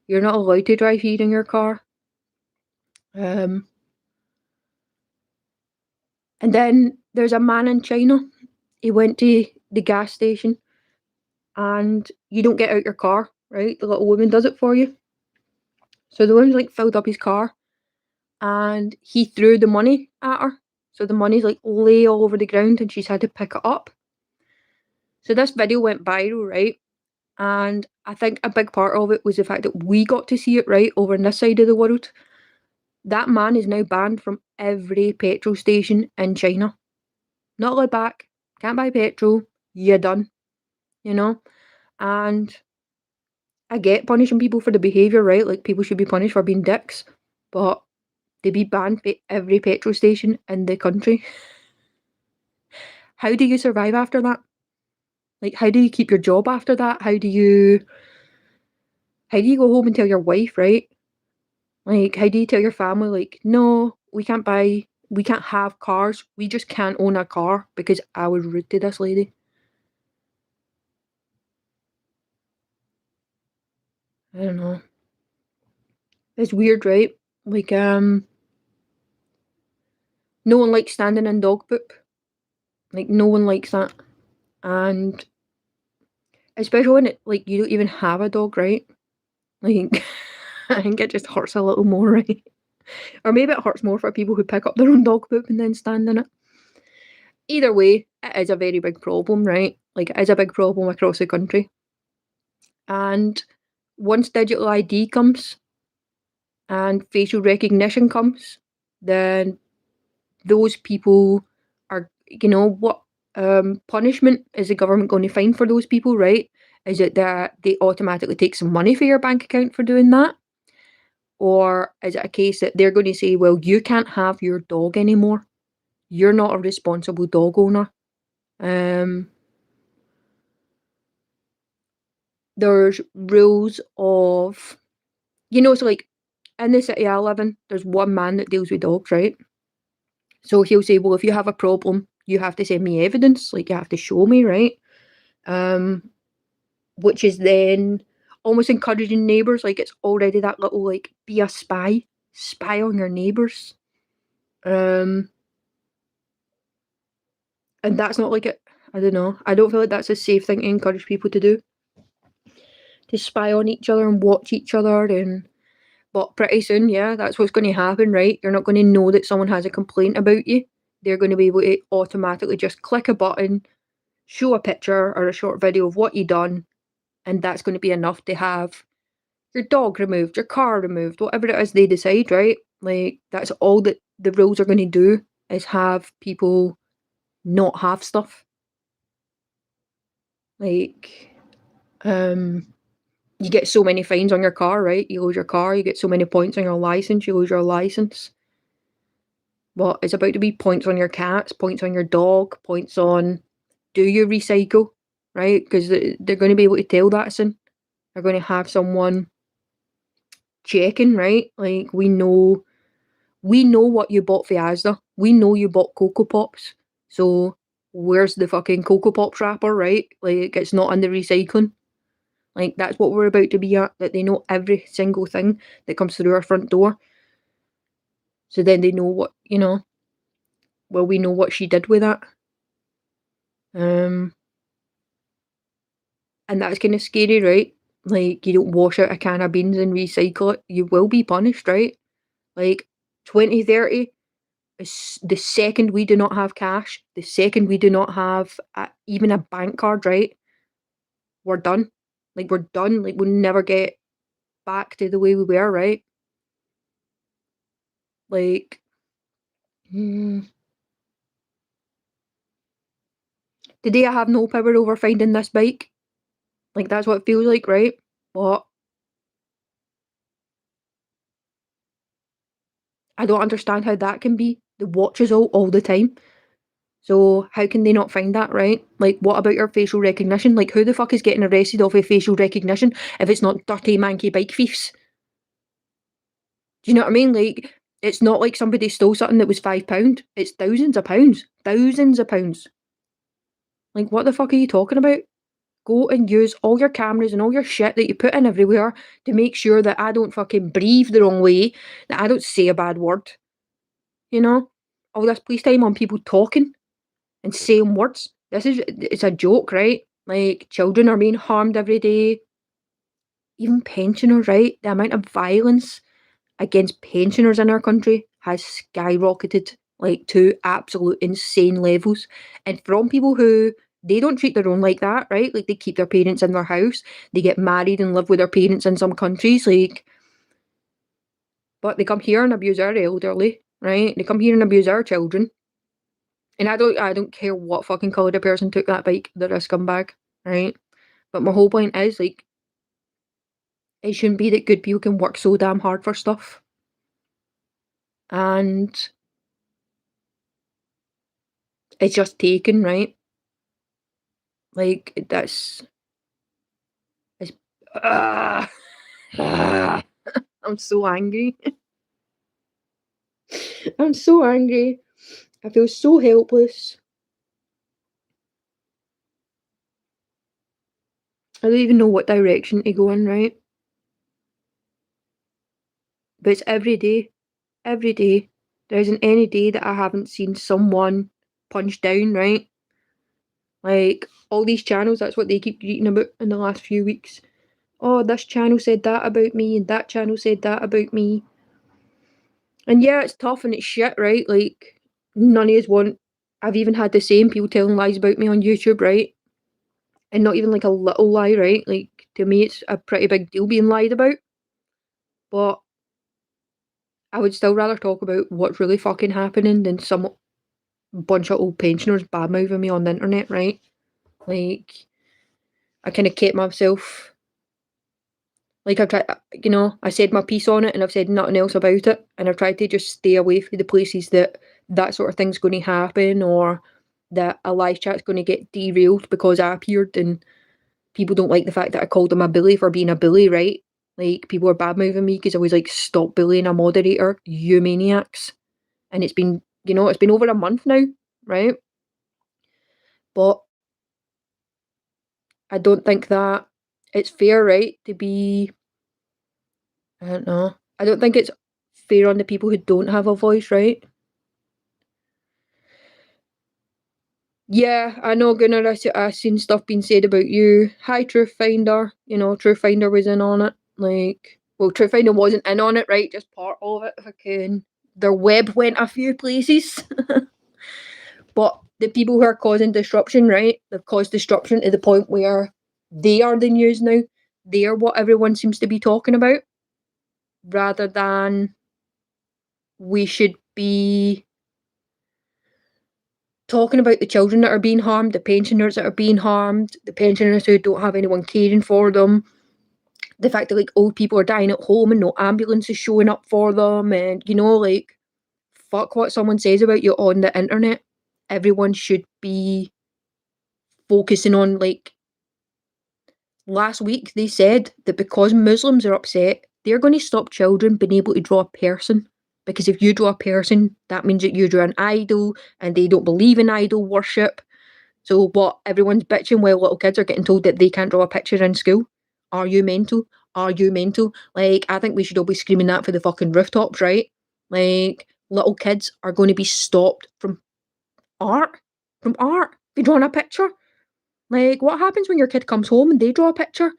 you're not allowed to drive here in your car? And then there's a man in China, he went to the gas station and you don't get out your car, right? The little woman does it for you. So the woman's like filled up his car and he threw the money at her. So the money's like lay all over the ground and she's had to pick it up. So this video went viral, right? And I think a big part of it was the fact that we got to see it, right, over on this side of the world. That man is now banned from every petrol station in China. Not allowed back, can't buy petrol, you're done, you know? And I get punishing people for the behaviour, right? Like, people should be punished for being dicks, but they be banned from every petrol station in the country. How do you survive after that? Like, how do you keep your job after that? How do you go home and tell your wife, right? Like, how do you tell your family, like, no, we can't have cars, we just can't own a car because I was rude to this lady? I don't know. It's weird, right? Like, no one likes standing in dog poop. Like, no one likes that. And especially when like, you don't even have a dog, right? Like, I think it just hurts a little more, right? Or maybe it hurts more for people who pick up their own dog poop and then stand in it. Either way, it is a very big problem, right? Like, it is a big problem across the country. And once digital ID comes and facial recognition comes, then those people are, what punishment is the government going to find for those people, right? Is it that they automatically take some money for your bank account for doing that? Or is it a case that they're going to say, well, you can't have your dog anymore? You're not a responsible dog owner. There's rules of, so like in the city I live in, there's one man that deals with dogs, right? So he'll say, well, if you have a problem, you have to send me evidence, like you have to show me, right? Um, which is then almost encouraging neighbours, like it's already that little like be a spy on your neighbours. Um, and that's not like it. I don't know. I don't feel like that's a safe thing to encourage people to do. To spy on each other and watch each other but pretty soon, yeah, that's what's going to happen, right? You're not going to know that someone has a complaint about you. They're going to be able to automatically just click a button, show a picture or a short video of what you done, and that's going to be enough to have your dog removed, your car removed, whatever it is they decide, right? Like, that's all that the rules are going to do, is have people not have stuff. Like, you get so many fines on your car, right? You lose your car, you get so many points on your license, you lose your license. Well, it's about to be points on your cats, points on your dog, points on, do you recycle, right? Because they're going to be able to tell that soon. They're going to have someone checking, right? Like, we know what you bought for Asda. We know you bought Cocoa Pops. So where's the fucking Cocoa Pops wrapper, right? Like, it's not in the recycling. Like, that's what we're about to be at, that they know every single thing that comes through our front door. So then they know what, well, we know what she did with that. Um, and that's kind of scary, right? Like, you don't wash out a can of beans and recycle it, you will be punished, right? Like, 2030, the second we do not have cash, the second we do not have even a bank card, right? We're done. Like, we're done. Like, we'll never get back to the way we were, right? Like, today I have no power over finding this bike. Like, that's what it feels like, right? But I don't understand how that can be. The watch is all the time. So how can they not find that, right? Like, what about your facial recognition? Like, who the fuck is getting arrested off of facial recognition if it's not dirty manky bike thieves? Do you know what I mean? Like, it's not like somebody stole something that was £5. It's thousands of pounds. Thousands of pounds. Like, what the fuck are you talking about? Go and use all your cameras and all your shit that you put in everywhere to make sure that I don't fucking breathe the wrong way, that I don't say a bad word. You know? All this police time on people talking and saying words. It's a joke, right? Like, children are being harmed every day. Even pensioners, right? The amount of violence against pensioners in our country has skyrocketed, like, to absolute insane levels. And from people who, they don't treat their own like that, right? Like, they keep their parents in their house, they get married and live with their parents in some countries, like, but they come here and abuse our elderly, right? They come here and abuse our children. And I don't care what fucking colour the person took that bike, they're a scumbag, right? But my whole point is, like, it shouldn't be that good people can work so damn hard for stuff. And it's just taken, right? Like, it's, ah, ah, I'm so angry. I'm so angry. I feel so helpless. I don't even know what direction to go in, right? But it's every day. Every day. There isn't any day that I haven't seen someone punched down, right? Like, all these channels, that's what they keep reading about in the last few weeks. Oh, this channel said that about me, and that channel said that about me. And yeah, it's tough and it's shit, right? Like, none of us want. I've even had the same people telling lies about me on YouTube, right? And not even like a little lie, right? Like, to me, it's a pretty big deal being lied about. But I would still rather talk about what's really fucking happening than some bunch of old pensioners badmouthing me on the internet, right? Like, I kind of kept myself. Like, I've tried, I said my piece on it and I've said nothing else about it. And I've tried to just stay away from the places that sort of thing's going to happen, or that a live chat's going to get derailed because I appeared and people don't like the fact that I called them a bully for being a bully, right? Like, people are bad moving me because I was like, stop bullying a moderator, you maniacs. And it's been, it's been over a month now, right? But I don't think that it's fair, right, to be, I don't know. I don't think it's fair on the people who don't have a voice, right? Yeah, I know, Gunnar, I seen stuff being said about you. Hi, Truth Finder. Truth Finder was in on it. Like, well, Truth Finder wasn't in on it, right? Just part of it, if I can. Their web went a few places. But the people who are causing disruption, right? They've caused disruption to the point where they are the news now. They are what everyone seems to be talking about, rather than we should be talking about the children that are being harmed, the pensioners that are being harmed, the pensioners who don't have anyone caring for them, the fact that like old people are dying at home and no ambulance is showing up for them, and like, fuck what someone says about you on the internet. Everyone should be focusing on, like, last week they said that because Muslims are upset, they're going to stop children being able to draw a person. Because if you draw a person, that means that you draw an idol, and they don't believe in idol worship. So what? Everyone's bitching while little kids are getting told that they can't draw a picture in school. Are you mental? Are you mental? Like, I think we should all be screaming that for the fucking rooftops, right? Like, little kids are going to be stopped art, from art, for drawing a picture. Like, what happens when your kid comes home and they draw a picture?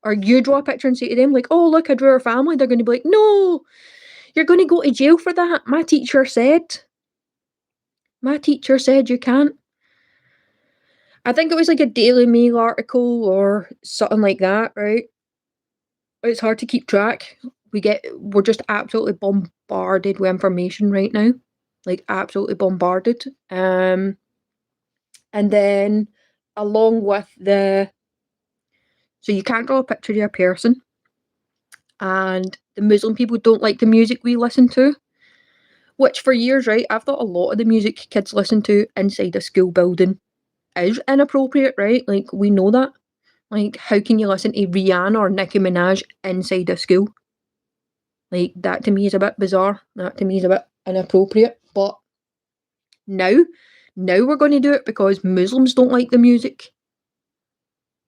Or you draw a picture and say to them, like, oh, look, I drew our family. They're going to be like, no, you're going to go to jail for that. My teacher said you can't. I think it was like a Daily Mail article or something like that, right? It's hard to keep track. We're just absolutely bombarded with information right now. Like, absolutely bombarded. And then along with so you can't draw a picture of a person, and the Muslim people don't like the music we listen to, which for years, right, I've thought a lot of the music kids listen to inside a school building is inappropriate, right? Like, we know that. Like, how can you listen to Rihanna or Nicki Minaj inside a school? Like, that to me is a bit bizarre. That to me is a bit inappropriate. But now, now we're going to do it because Muslims don't like the music.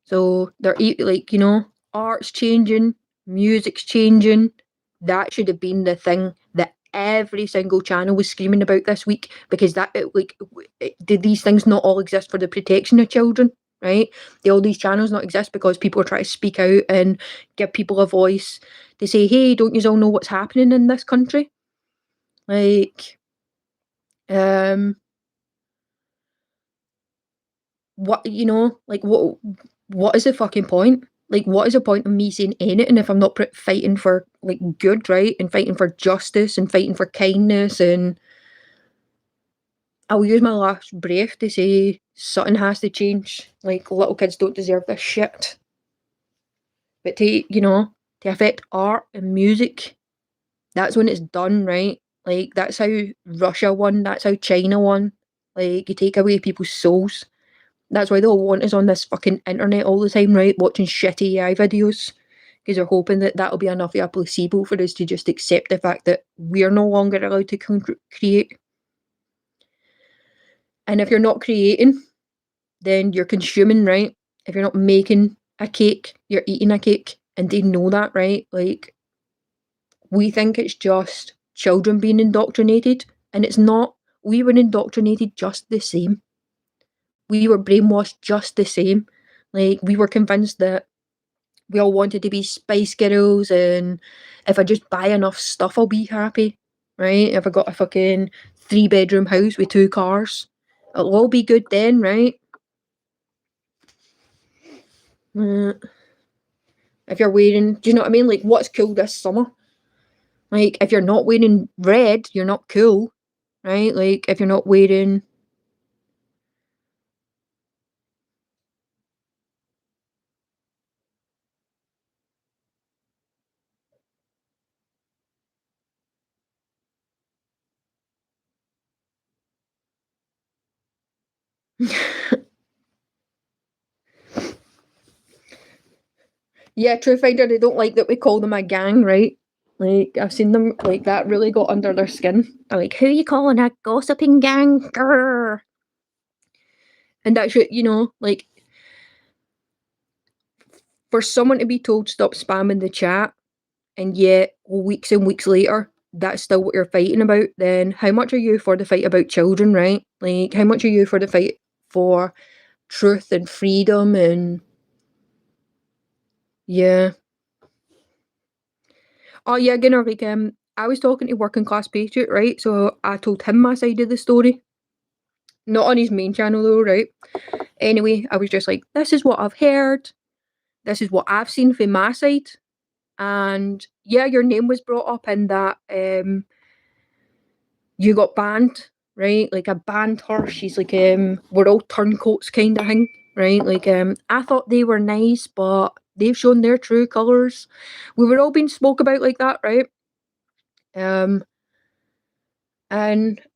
So they're like, art's changing, music's changing. That should have been the thing that every single channel was screaming about this week, because did these things not all exist for the protection of children, right? Do all these channels not exist because people are trying to speak out and give people a voice to say, hey, don't you all know what's happening in this country? Like, what, what is the fucking point? Like, what is the point of me saying anything if I'm not fighting for, like, good, right? And fighting for justice and fighting for kindness? And I'll use my last breath to say something has to change. Like, little kids don't deserve this shit. But to affect art and music, that's when it's done, right? Like, that's how Russia won. That's how China won. Like, you take away people's souls. That's why they all want us on this fucking internet all the time, right? Watching shitty AI videos. Because they're hoping that that'll be enough of a placebo for us to just accept the fact that we're no longer allowed to create. And if you're not creating, then you're consuming, right? If you're not making a cake, you're eating a cake. And they know that, right? Like, we think it's just children being indoctrinated, and it's not. We were indoctrinated just the same. We were brainwashed just the same. Like, we were convinced that we all wanted to be Spice Girls, and if I just buy enough stuff, I'll be happy, right? If I got a fucking 3-bedroom house with 2 cars, it'll all be good then, right? If you're wearing, do you know what I mean? Like, what's cool this summer? Like, if you're not wearing red, you're not cool, right? Like, if you're not wearing. Yeah, True Finder, they don't like that we call them a gang, right? Like, I've seen them, like, that really got under their skin. They're like, who are you calling a gossiping gang? Grrr. And that's, like, for someone to be told stop spamming the chat, and yet weeks and weeks later, that's still what you're fighting about, then how much are you for the fight about children, right? Like, how much are you for the fight for truth and freedom? And yeah. Oh yeah, Gunnar, like, I was talking to Working Class Patriot, right? So I told him my side of the story. Not on his main channel though, right? Anyway, I was just like, this is what I've heard. This is what I've seen from my side. And yeah, your name was brought up in that you got banned, right? Like, I banned her. She's like, we're all turncoats kind of thing, right? Like, I thought they were nice, but they've shown their true colours. We were all being spoke about like that, right? And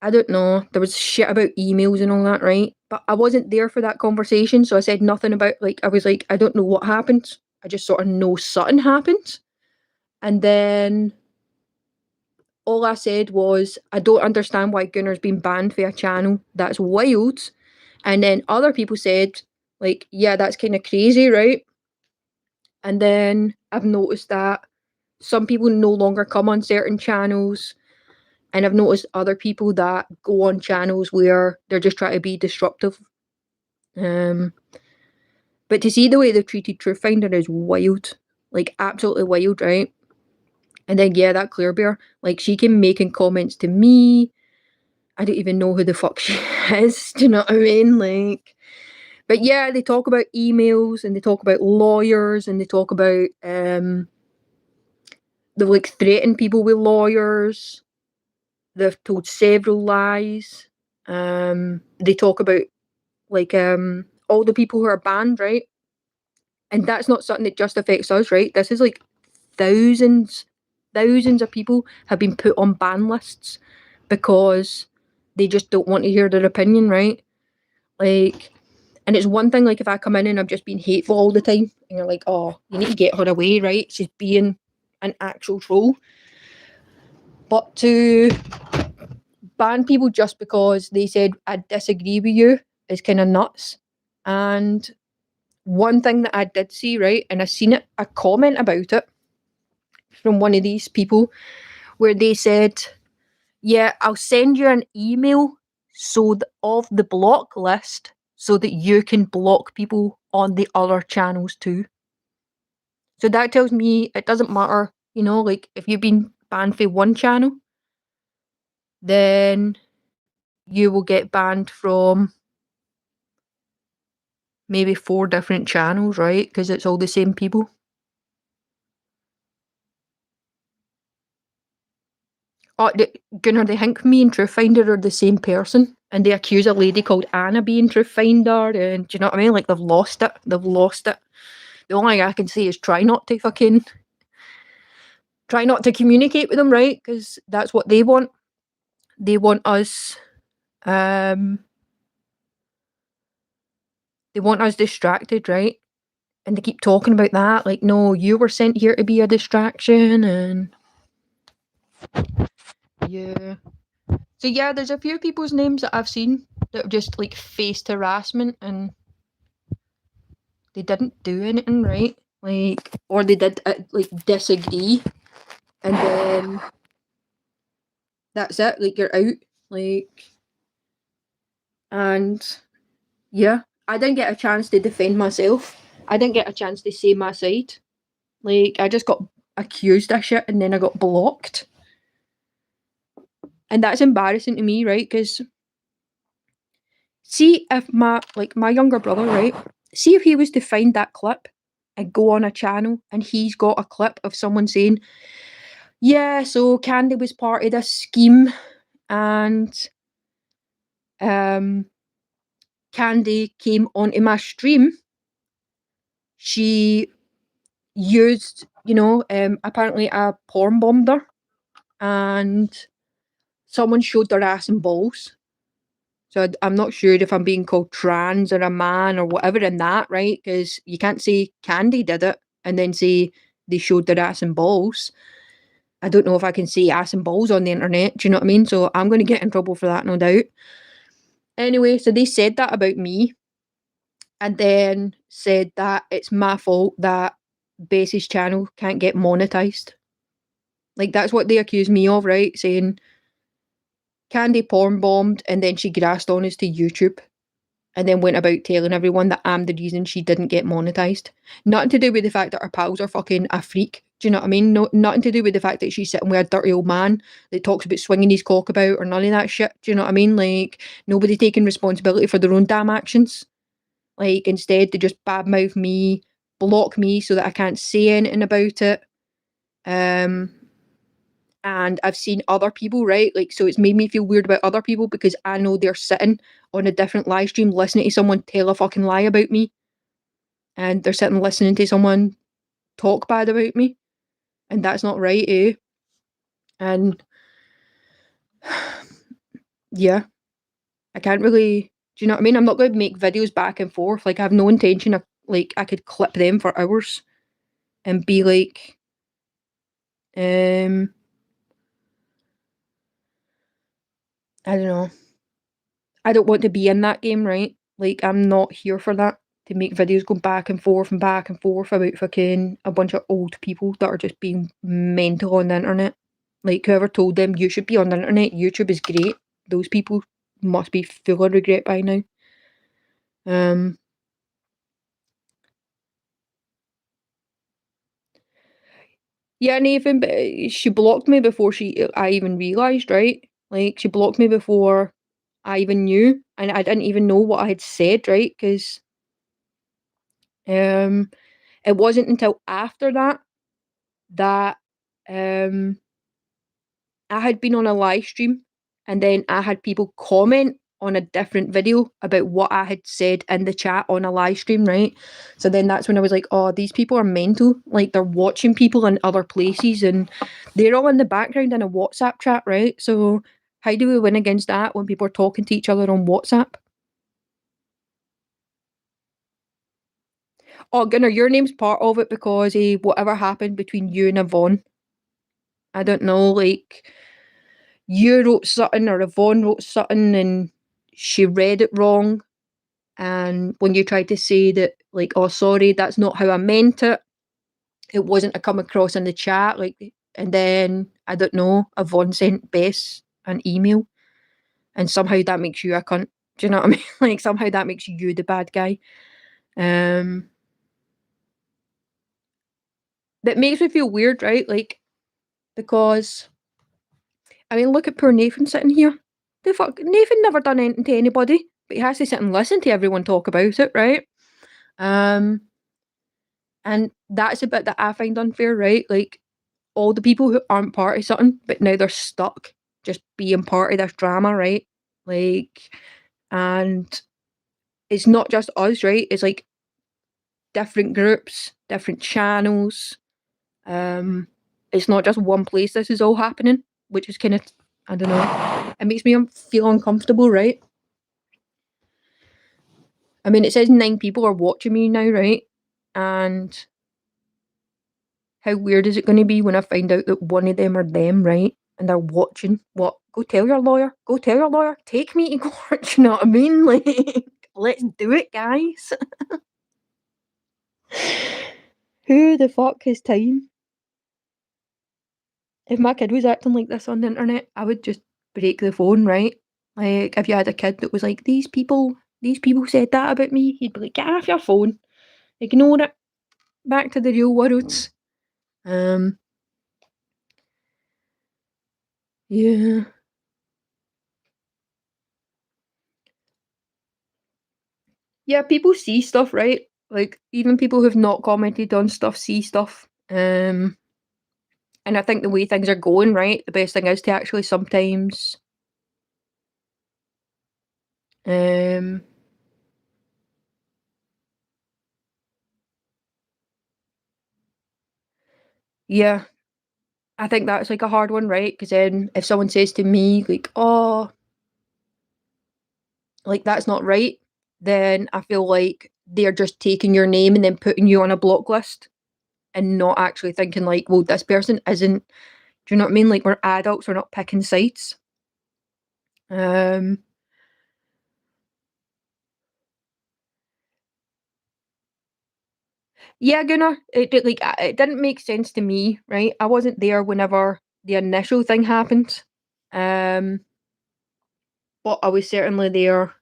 I don't know, there was shit about emails and all that, right? But I wasn't there for that conversation, so I said nothing about, like, I was like, I don't know what happened. I just sort of know something happened. And then all I said was, I don't understand why Gunnar's been banned for a channel. That's wild. And then other people said, like, yeah, that's kind of crazy, right? And then I've noticed that some people no longer come on certain channels. And I've noticed other people that go on channels where they're just trying to be disruptive. But to see the way they've treated Truthfinder is wild. Like, absolutely wild, right? And then, yeah, that Claire Bear, like, she came making comments to me. I don't even know who the fuck she is. Do you know what I mean? Like, but yeah, they talk about emails, and they talk about lawyers, and they talk about, they've, like, threatened people with lawyers. They've told several lies. They talk about, like, all the people who are banned, right? And that's not something that just affects us, right? This is like thousands of people have been put on ban lists because they just don't want to hear their opinion, right? Like, and it's one thing, like, if I come in and I'm just being hateful all the time, and you're like, oh, you need to get her away, right? She's being an actual troll. But to ban people just because they said I disagree with you is kind of nuts. And one thing that I did see, right, and I seen it, a comment about it from one of these people where they said, yeah, I'll send you an email of the block list so that you can block people on the other channels too. So that tells me it doesn't matter, like, if you've been banned for one channel, then you will get banned from maybe 4 different channels, right? Because it's all the same people. Oh, Gunnar, they think me and Truthfinder are the same person, and they accuse a lady called Anna being Truthfinder, and do you know what I mean? Like, they've lost it. They've lost it. The only thing I can say is try not to communicate with them, right? Because that's what they want. They want us, they want us distracted, right? And they keep talking about that, like, no, you were sent here to be a distraction, and yeah. So yeah, there's a few people's names that I've seen that have just, like, faced harassment, and they didn't do anything, right? Like, or they did, like, disagree, and then that's it, like, you're out, like, and yeah, I didn't get a chance to defend myself. I didn't get a chance to say my side. Like, I just got accused of shit and then I got blocked. And that's embarrassing to me, right? Because see if my younger brother, right? See if he was to find that clip and go on a channel and he's got a clip of someone saying, yeah, so Candi was part of this scheme and Candi came onto my stream. She used, apparently a porn bombed her and someone showed their ass and balls. So I'm not sure if I'm being called trans or a man or whatever in that, right? Because you can't say Candi did it and then say they showed their ass and balls. I don't know if I can say ass and balls on the internet. Do you know what I mean? So I'm going to get in trouble for that, no doubt. Anyway, so they said that about me and then said that it's my fault that Bess's channel can't get monetized. Like, that's what they accused me of, right? Saying Candi porn bombed and then she grassed on us to YouTube and then went about telling everyone that I'm the reason she didn't get monetized. Nothing to do with the fact that her pals are fucking a freak. Do you know what I mean? No, nothing to do with the fact that she's sitting with a dirty old man that talks about swinging his cock about or none of that shit. Do you know what I mean? Like, nobody taking responsibility for their own damn actions. Like, instead they just badmouth me, block me so that I can't say anything about it. And I've seen other people, right? Like, so it's made me feel weird about other people because I know they're sitting on a different live stream listening to someone tell a fucking lie about me. And they're sitting listening to someone talk bad about me. And that's not right, eh? And yeah, I can't really, do you know what I mean? I'm not going to make videos back and forth. Like, I have no intention of, like, I could clip them for hours and be like, I don't know. I don't want to be in that game, right? Like, I'm not here for that. To make videos going back and forth and back and forth about fucking a bunch of old people that are just being mental on the internet. Like, whoever told them you should be on the internet, YouTube is great. Those people must be full of regret by now. Yeah, Nathan, but she blocked me before I even realised, right? Like, she blocked me before I even knew, and I didn't even know what I had said, right? Because it wasn't until after that I had been on a live stream and then I had people comment on a different video about what I had said in the chat on a live stream, right? So then that's when I was like, oh, these people are mental. Like, they're watching people in other places and they're all in the background in a WhatsApp chat, right? So how do we win against that when people are talking to each other on WhatsApp? Oh, Gunnar, your name's part of it because whatever happened between you and Yvonne. I don't know, like, you wrote something or Yvonne wrote something and she read it wrong. And when you tried to say that, like, oh, sorry, that's not how I meant it, it wasn't to come across in the chat. Like, and then, I don't know, Yvonne sent Bess an email and somehow that makes you a cunt. Do you know what I mean? Like, somehow that makes you the bad guy. That makes me feel weird, right? Like, because I mean, look at poor Nathan sitting here. The fuck, Nathan never done anything to anybody, but he has to sit and listen to everyone talk about it, right? And that's a bit that I find unfair, right? Like, all the people who aren't part of something, but now they're stuck just being part of this drama, right? Like, and it's not just us, right? It's like different groups, different channels. It's not just one place this is all happening, which is kind of, I don't know, it makes me feel uncomfortable, right? I mean, it says 9 people are watching me now, right? And how weird is it going to be when I find out that one of them are them, right? And they're watching. What? Go tell your lawyer. Go tell your lawyer. Take me to court. You know what I mean? Like, let's do it, guys. Who the fuck has time? if my kid was acting like this on the internet, I would just break the phone, right? Like, if you had a kid that was like, these people said that about me, you'd be like, get off your phone, ignore it, back to the real world. Um, yeah. Yeah, people see stuff, right? Like, even people who've not commented on stuff see stuff. And I think the way things are going, right, the best thing is to actually sometimes um yeah, I think that's like a hard one, right? Because then if someone says to me like, "Oh, like that's not right," then I feel like they're just taking your name and then putting you on a block list and not actually thinking like, "Well, this person isn't." Do you know what I mean? Like we're adults, we're not picking sides. Um, yeah, Gunnar, it didn't make sense to me, right? I wasn't there whenever the initial thing happened. Um, but I was certainly there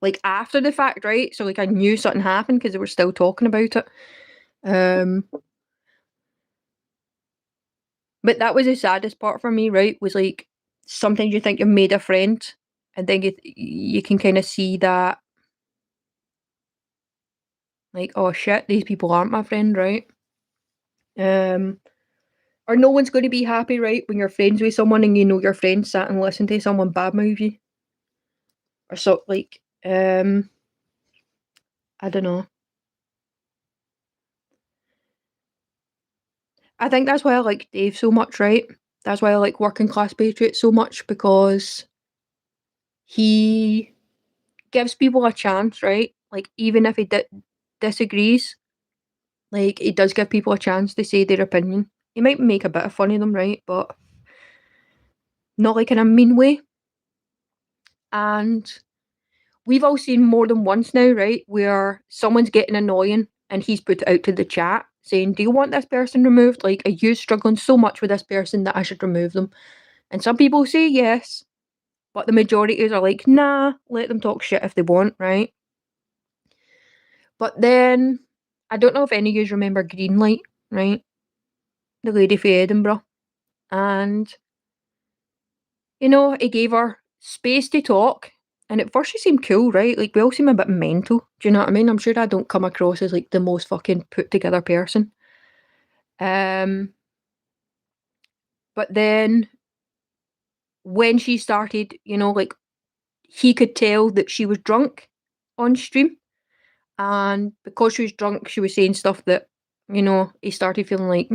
like after the fact, right? So like I knew something happened because they were still talking about it. Um, but that was the saddest part for me, right? Was like sometimes you think you've made a friend, and then you can kind of see that like, oh shit, these people aren't my friend, right? Um, or no one's going to be happy, right, when you're friends with someone and you know your friend sat and listened to someone badmouth you or so like. I don't know. I think that's why I like Dave so much, right? That's why I like Working Class Patriot so much because he gives people a chance, right? Like even if he disagrees, like he does give people a chance to say their opinion. He might make a bit of fun of them, right? But not like in a mean way. And we've all seen more than once now, right? Where someone's getting annoying and he's put it out to the chat saying, "Do you want this person removed? Like, are you struggling so much with this person that I should remove them?" And some people say yes, but the majority are like, "Nah, let them talk shit if they want," right? But then I don't know if any of you remember Greenlight, right? The lady from Edinburgh. And, he gave her space to talk. And at first she seemed cool, right? Like we all seem a bit mental. Do you know what I mean? I'm sure I don't come across as like the most fucking put together person. Um but then when she started, like he could tell that she was drunk on stream. And because she was drunk, she was saying stuff that, he started feeling like,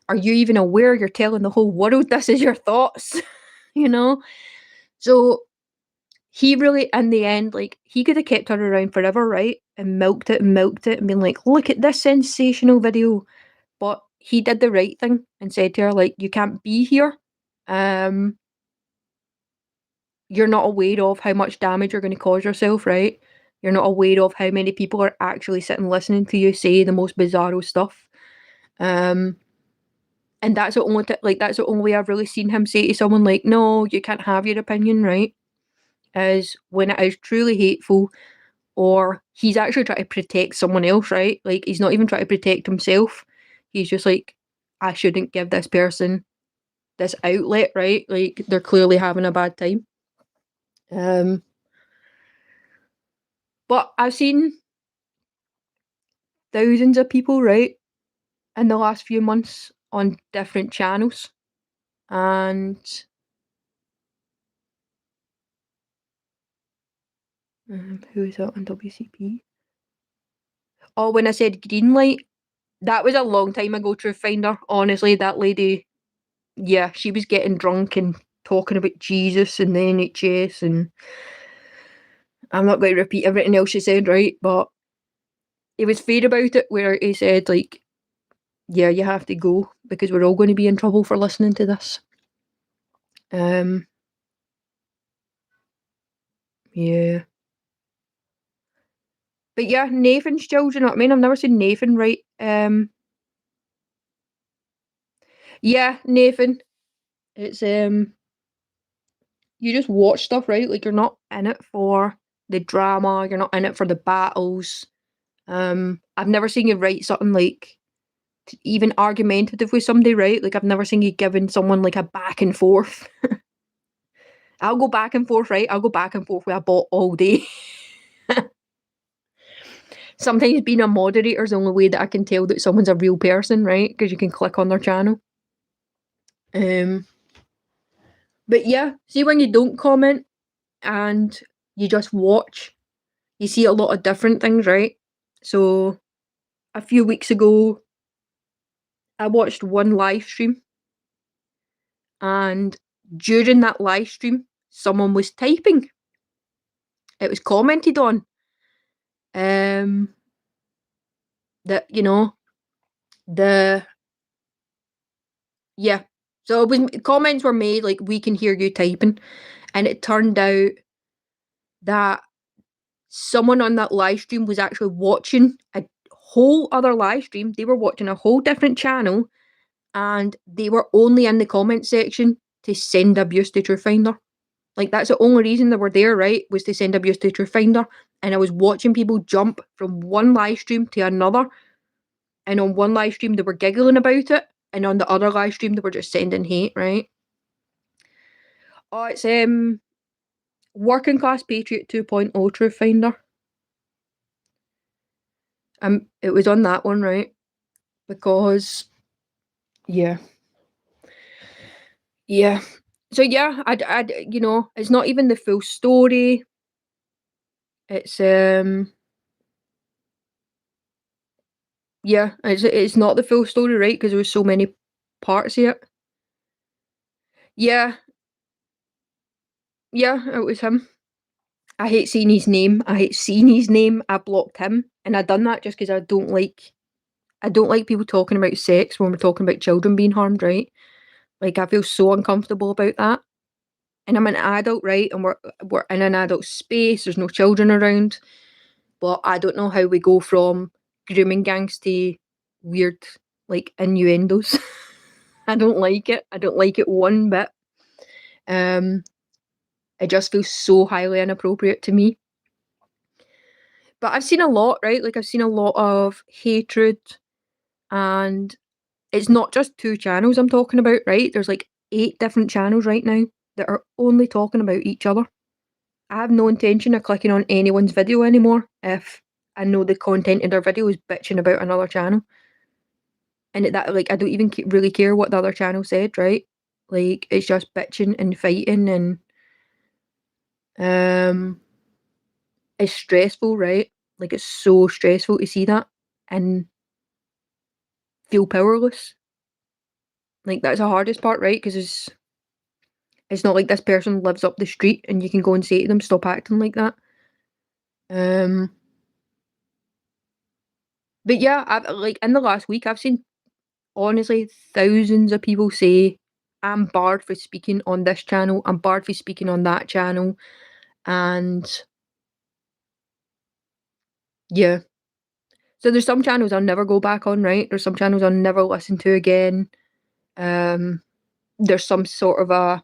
are you even aware you're telling the whole world this is your thoughts? you know? So he really, in the end, like, he could have kept her around forever, right? And milked it and been like, look at this sensational video. But he did the right thing and said to her, like, you can't be here. Um, you're not aware of how much damage you're going to cause yourself, right? You're not aware of how many people are actually sitting listening to you say the most bizarro stuff. Um, and that's the only that's the only way I've really seen him say to someone like, "No, you can't have your opinion," right? Is when it is truly hateful, or he's actually trying to protect someone else, right? Like he's not even trying to protect himself. He's just like, I shouldn't give this person this outlet, right? Like they're clearly having a bad time. Um, but I've seen thousands of people, right, in the last few months on different channels, and who is that on WCP? Oh, when I said Greenlight, that was a long time ago, Truth Finder. Honestly, that lady, yeah, she was getting drunk and talking about Jesus and the NHS, and I'm not going to repeat everything else she said, right? But he was fair about it, where he said, like, yeah, you have to go because we're all going to be in trouble for listening to this. Um, yeah. But yeah, Nathan's still, do you know what I mean? I've never seen Nathan write Yeah, Nathan. It's you just watch stuff, right? Like you're not in it for the drama, you're not in it for the battles. I've never seen you write something like even argumentative with somebody, right? Like I've never seen you giving someone like a back and forth. I'll go back and forth, right? I'll go back and forth with a bot all day. Sometimes being a moderator is the only way that I can tell that someone's a real person, right? Because you can click on their channel. Um, but yeah, see when you don't comment and you just watch, you see a lot of different things, right? So a few weeks ago, I watched one live stream, and during that live stream, someone was typing. It was commented on. That the yeah. So it was comments were made like we can hear you typing, and it turned out that someone on that live stream was actually watching a whole other live stream. They were watching a whole different channel, and they were only in the comment section to send abuse to Truthfinder. Like that's the only reason they were there, right? Was to send abuse to Truthfinder. And I was watching people jump from one live stream to another. And on one live stream they were giggling about it, and on the other live stream they were just sending hate, right? Oh, it's Working Class Patriot 2.0 Truthfinder. It was on that one, right? Because yeah. Yeah. So yeah, I'd it's not even the full story. It's yeah, it's not the full story, right? Because there was so many parts of it. Yeah, yeah, it was him. I hate seeing his name. I hate seeing his name. I blocked him, and I done that just because I don't like people talking about sex when we're talking about children being harmed, right? Like I feel so uncomfortable about that. And I'm an adult, right? And we're in an adult space. There's no children around. But I don't know how we go from grooming gangs to weird like innuendos. I don't like it. I don't like it one bit. Um, it just feels so highly inappropriate to me. But I've seen a lot, right? Like I've seen a lot of hatred, and it's not just two channels I'm talking about, right? There's like 8 different channels right now that are only talking about each other. I have no intention of clicking on anyone's video anymore if I know the content in their video is bitching about another channel. And that, like, I don't even really care what the other channel said, right? Like, it's just bitching and fighting, and um, it's stressful, right? Like, it's so stressful to see that and feel powerless. Like, that's the hardest part, right? Because it's not like this person lives up the street and you can go and say to them, stop acting like that. Um, but yeah, like in the last week, I've seen honestly thousands of people say, I'm barred for speaking on this channel, I'm barred for speaking on that channel. And yeah. So there's some channels I'll never go back on, right? There's some channels I'll never listen to again. Um, there's some sort of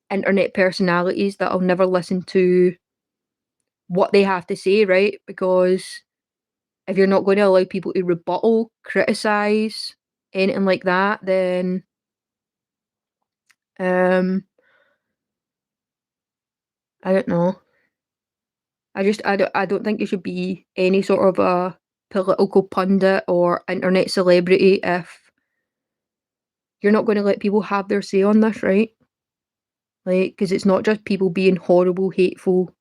internet personalities that I'll never listen to what they have to say, right? Because if you're not going to allow people to rebuttal, criticize, anything like that, then um, I don't know. I don't think you should be any sort of a political pundit or internet celebrity if you're not going to let people have their say on this, right? Like, because it's not just people being horrible, hateful,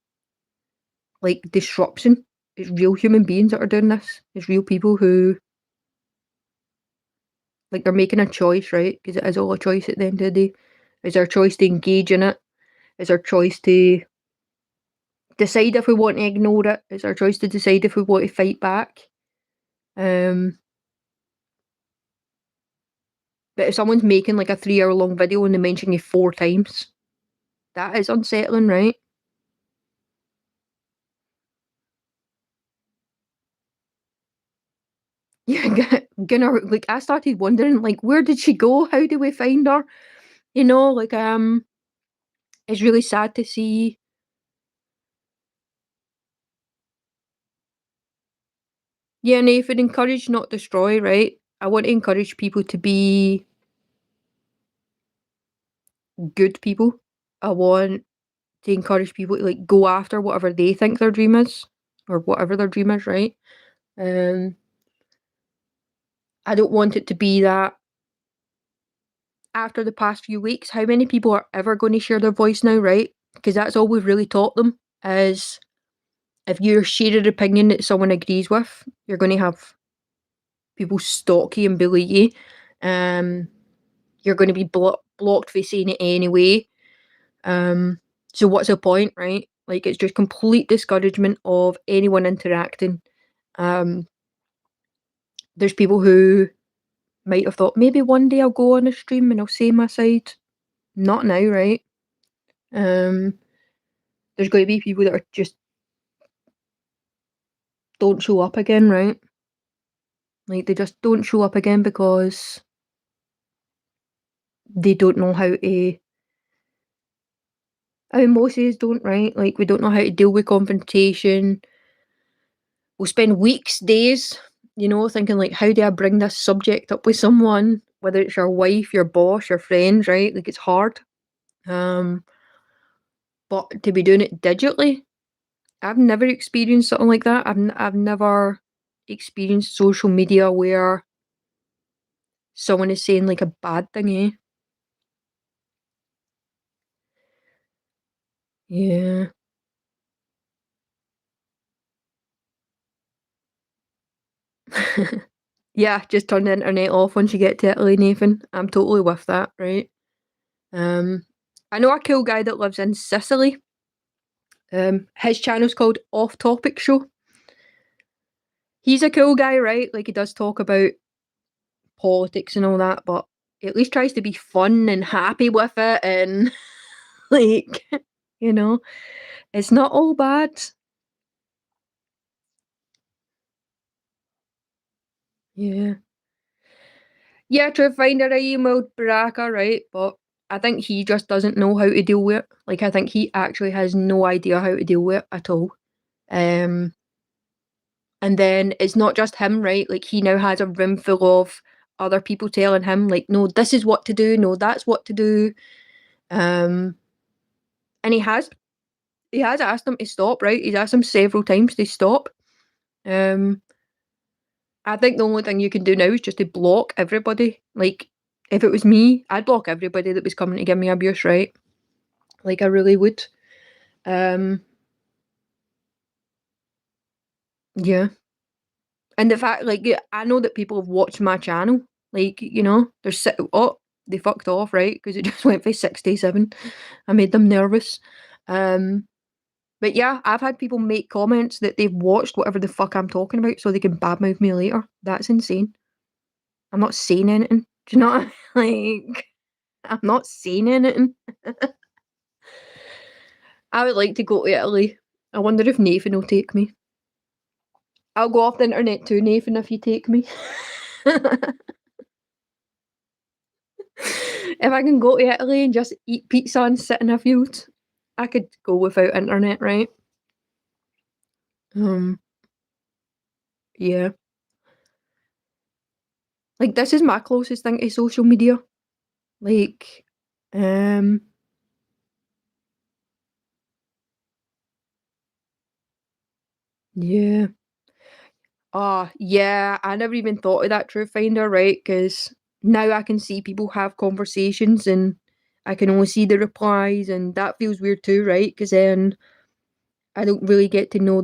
like disruption. It's real human beings that are doing this. It's real people who, like, they're making a choice, right? Because it is all a choice at the end of the day. It's our choice to engage in it. It's our choice to decide if we want to ignore it. It's our choice to decide if we want to fight back. Um, but if someone's making like a 3 hour long video and they mention you 4 times, that is unsettling, right? Yeah, gonna like I started wondering like where did she go? How do we find her? Like it's really sad to see. Yeah, Nathan, encourage not destroy, right? I want to encourage people to be good people. I want to encourage people to like go after whatever they think their dream is or whatever their dream is, right? Um I don't want it to be that after the past few weeks, how many people are ever going to share their voice now, right? Because that's all we've really taught them is if you share an opinion that someone agrees with, you're going to have people stalk you and bully you. Um, you're going to be blocked for saying it anyway. Um, so what's the point, right? Like it's just complete discouragement of anyone interacting. Um, there's people who might have thought maybe one day I'll go on a stream and I'll say my side. Not now, right? Um, there's going to be people that are just don't show up again, right? Like they just don't show up again because they don't know how to. I mean, most of us don't, right? Like we don't know how to deal with confrontation. We'll spend weeks, days, thinking like, how do I bring this subject up with someone? Whether it's your wife, your boss, your friends, right? Like it's hard. Um, but to be doing it digitally, I've never experienced something like that. I've never experienced social media where someone is saying like a bad thing, eh? Yeah. Yeah, just turn the internet off once you get to Italy, Nathan. I'm totally with that, right? Um, I know a cool guy that lives in Sicily. His channel's called Off Topic Show. He's a cool guy, right? Like he does talk about politics and all that, but he at least tries to be fun and happy with it and like, you know, it's not all bad. Yeah. Yeah, to find I emailed Baraka, right? But I think he just doesn't know how to deal with it. Like I think he actually has no idea how to deal with it at all. Um and then it's not just him, right? Like he now has a room full of other people telling him, like, no, this is what to do, no, that's what to do. Um and he has asked them to stop, right? He's asked them several times to stop. Um I think the only thing you can do now is just to block everybody. Like, if it was me, I'd block everybody that was coming to give me abuse, right? Like, I really would. Um, yeah. And the fact, like, yeah, I know that people have watched my channel. Like, they fucked off, right? Because it just went for 67. I made them nervous. Um, but yeah, I've had people make comments that they've watched whatever the fuck I'm talking about so they can badmouth me later. That's insane. I'm not saying anything. Do you know what I mean? Like, I'm not saying anything. I would like to go to Italy. I wonder if Nathan will take me. I'll go off the internet too, Nathan, if you take me. If I can go to Italy and just eat pizza and sit in a field, I could go without internet, right? Um, yeah. Like this is my closest thing to social media. Like, um, yeah. Oh, yeah, I never even thought of that Truth Finder, right? Because now I can see people have conversations and I can only see the replies, and that feels weird too, right? Because then I don't really get to know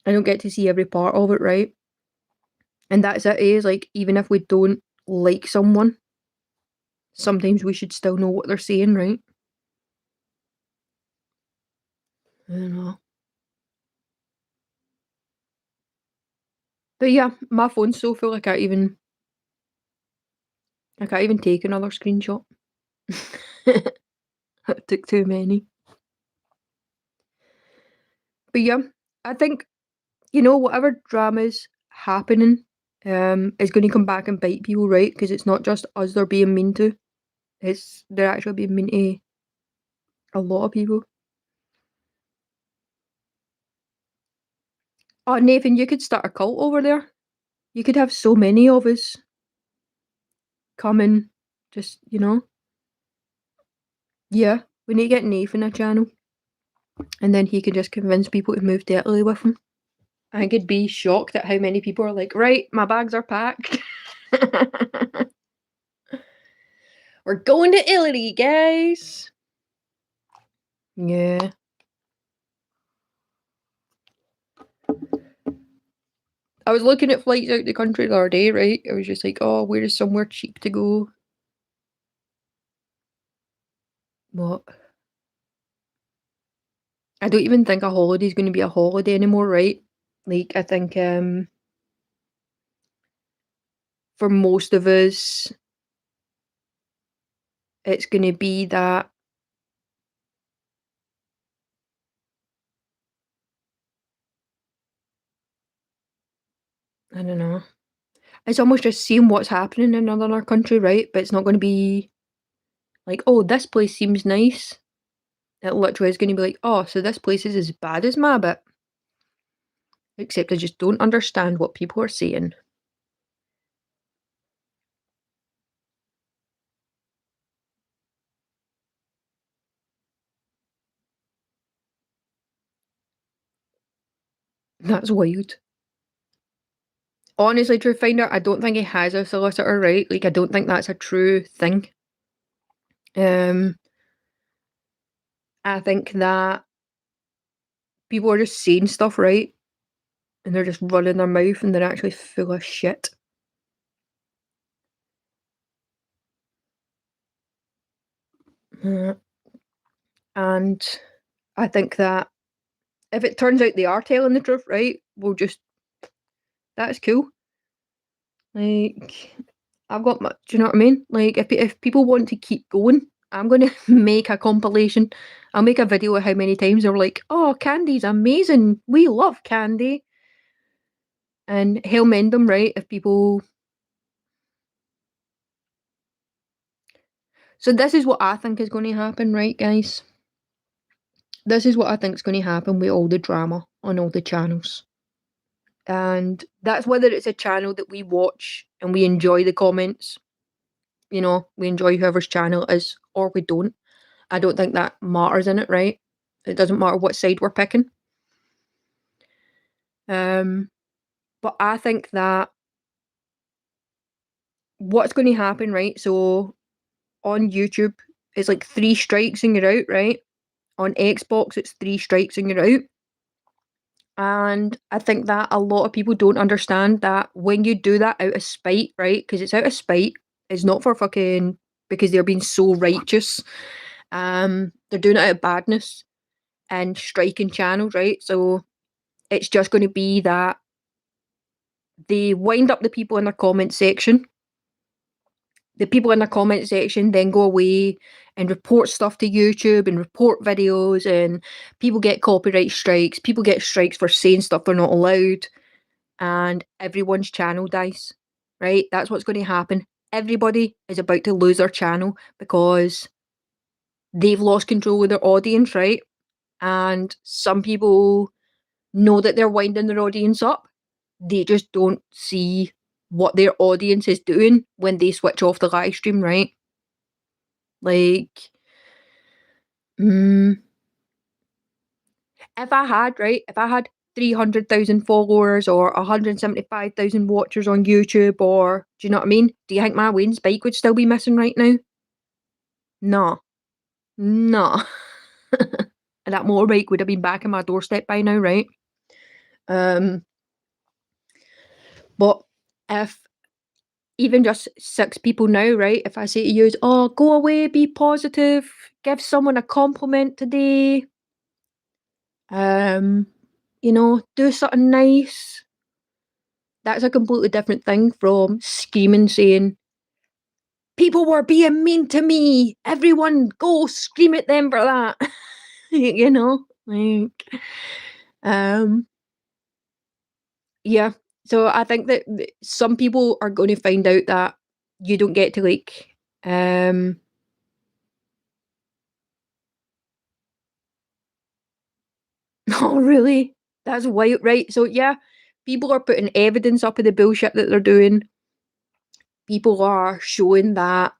I don't get to see every part of it, right? And that's it is like, even if we don't like someone, sometimes we should still know what they're saying, right? I don't know. But yeah, my phone's so full I can't even take another screenshot. I took too many. But yeah, I think, whatever dramas happening is going to come back and bite people, right? Because it's not just us they're being mean to. They're actually being mean to a lot of people. Oh, Nathan, you could start a cult over there. You could have so many of us come and just, yeah, we need to get Nathan a channel. And then he can just convince people to move to Italy with him. I think he'd be shocked at how many people are like, right, my bags are packed. We're going to Italy, guys. Yeah. I was looking at flights out the country the other day, right? I was just like, oh, where is somewhere cheap to go? What? I don't even think a holiday is going to be a holiday anymore, right? Like, I think for most of us, it's going to be that I don't know. It's almost just seeing what's happening in another country, right? But it's not going to be like, oh, this place seems nice. It literally is going to be like, oh, so this place is as bad as my bit. Except I just don't understand what people are saying. That's wild. Honestly, True Finder, I don't think he has a solicitor, right? Like, I don't think that's a true thing. I think that people are just saying stuff, right? And they're just running their mouth and they're actually full of shit. And I think that if it turns out they are telling the truth, right, that's cool. Like, I've got much, do you know what I mean? Like, if people want to keep going, I'm going to make a compilation. I'll make a video of how many times they were like, oh, Candi's amazing. We love Candi. And he'll mend them, right? If people... So this is what I think is going to happen, right, guys? This is what I think is going to happen with all the drama on all the channels. And that's whether it's a channel that we watch and we enjoy the comments, we enjoy whoever's channel it is, or we don't. I don't think that matters in it, right? It doesn't matter what side we're picking. But I think that what's going to happen, right? So on YouTube, it's like 3 strikes and you're out, right? On Xbox, it's 3 strikes and you're out. And I think that a lot of people don't understand that when you do that out of spite, right? Because it's out of spite. It's not for fucking because they're being so righteous. They're doing it out of badness and striking channels, right? So it's just going to be that they wind up the people in their comment section. The people in the comment section then go away and report stuff to YouTube and report videos, and people get copyright strikes. People get strikes for saying stuff they're not allowed, and everyone's channel dies, right? That's what's going to happen. Everybody is about to lose their channel because they've lost control of their audience, right? And some people know that they're winding their audience up. They just don't see what their audience is doing when they switch off the live stream, right? Like, if I had 300,000 followers or 175,000 watchers on YouTube, or do you know what I mean? Do you think my Wayne's bike would still be missing right now? No. No. And that motorbike would have been back in my doorstep by now, right? But if even just 6 people now, right? If I say to you, oh, go away, be positive, give someone a compliment today, do something nice. That's a completely different thing from screaming, saying, people were being mean to me. Everyone go scream at them for that. Like, yeah. So I think that some people are going to find out that you don't get to like, oh really? That's wild, right? So yeah, people are putting evidence up of the bullshit that they're doing. People are showing that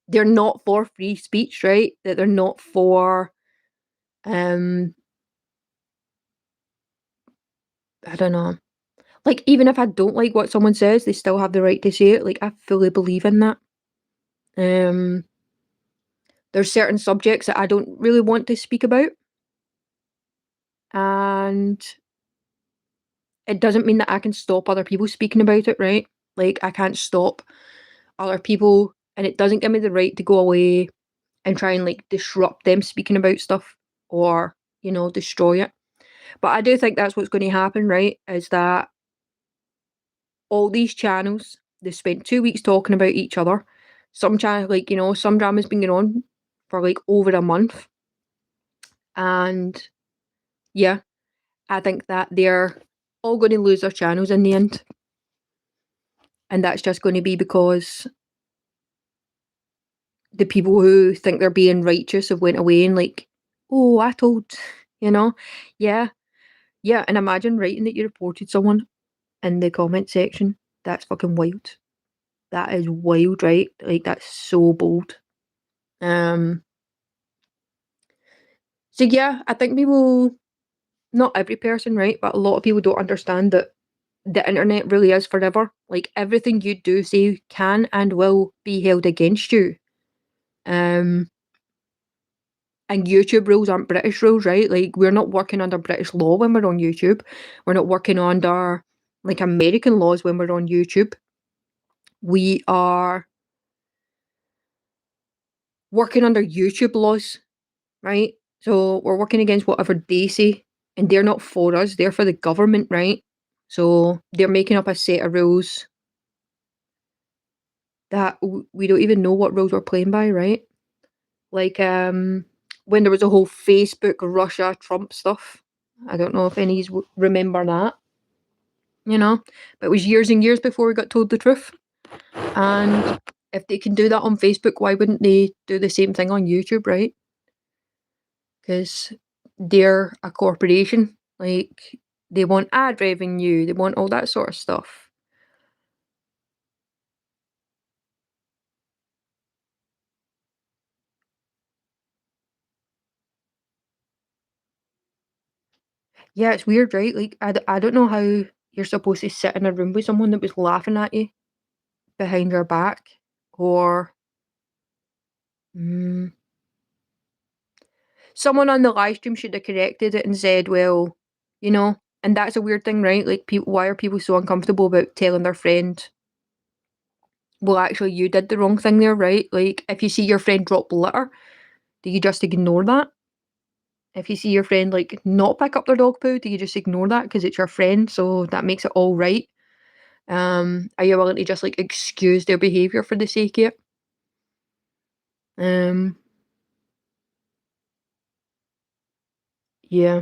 they're not for free speech, right? That they're not for, um, I don't know. Like, even if I don't like what someone says, they still have the right to say it. Like, I fully believe in that. Um, there's certain subjects that I don't really want to speak about, and it doesn't mean that I can stop other people speaking about it, right? Like, I can't stop other people, and it doesn't give me the right to go away and try and like disrupt them speaking about stuff or, destroy it. But I do think that's what's going to happen, right? Is that all these channels, they spent 2 weeks talking about each other. Some channel, like, some drama's been going on for like over a month. And yeah, I think that they're all going to lose their channels in the end. And that's just going to be because the people who think they're being righteous have went away and like, oh, I told, you know? Yeah. Yeah. And imagine writing that you reported someone in the comment section. That's fucking wild. That is wild, right? Like, that's so bold. Um, so yeah, I think people, not every person, right, but a lot of people don't understand that the internet really is forever. Like, everything you do say can and will be held against you. And YouTube rules aren't British rules, right? Like, we're not working under British law when we're on YouTube. We're not working under like American laws when we're on YouTube. We are working under YouTube laws, right? So we're working against whatever they say, and they're not for us, they're for the government, right? So they're making up a set of rules that we don't even know what rules we're playing by, right? Like, when there was a whole Facebook Russia Trump stuff. I don't know if any of you remember that, but it was years and years before we got told the truth. And if they can do that on Facebook, why wouldn't they do the same thing on YouTube, right? Because they're a corporation. Like, they want ad revenue, they want all that sort of stuff. Yeah, it's weird, right? Like, I don't know how you're supposed to sit in a room with someone that was laughing at you behind your back, or mm, someone on the live stream should have corrected it and said, well, and that's a weird thing, right? Like, people, why are people so uncomfortable about telling their friend, well, actually, you did the wrong thing there, right? Like, if you see your friend drop litter, do you just ignore that? If you see your friend, like, not pick up their dog poo, do you just ignore that because it's your friend, so that makes it all right? Are you willing to just, like, excuse their behaviour for the sake of it? Um, yeah,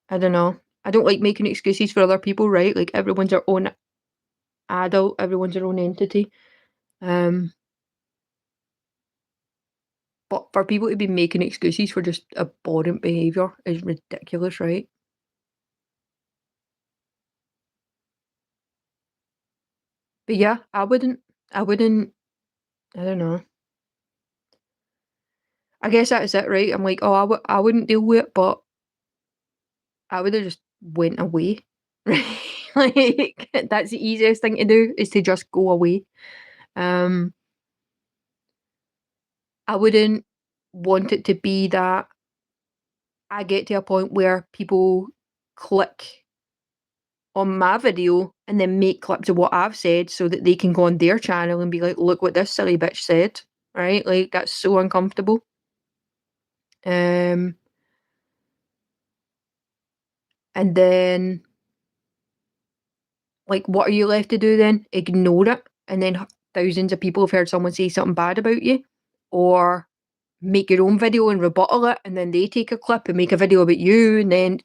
I don't know. I don't like making excuses for other people, right? Like, everyone's their own adult, everyone's their own entity. Um, but for people to be making excuses for just abhorrent behaviour is ridiculous, right? But yeah, I wouldn't, I don't know. I guess that's it, right? I'm like, oh, I wouldn't deal with it, but I would have just went away. Right? Like, that's the easiest thing to do, is to just go away. Um, I wouldn't want it to be that I get to a point where people click on my video and then make clips of what I've said so that they can go on their channel and be like, look what this silly bitch said. Right? Like, that's so uncomfortable. Um, and then, like, what are you left to do then? Ignore it, and then thousands of people have heard someone say something bad about you, or make your own video and rebuttal it, and then they take a clip and make a video about you, and then,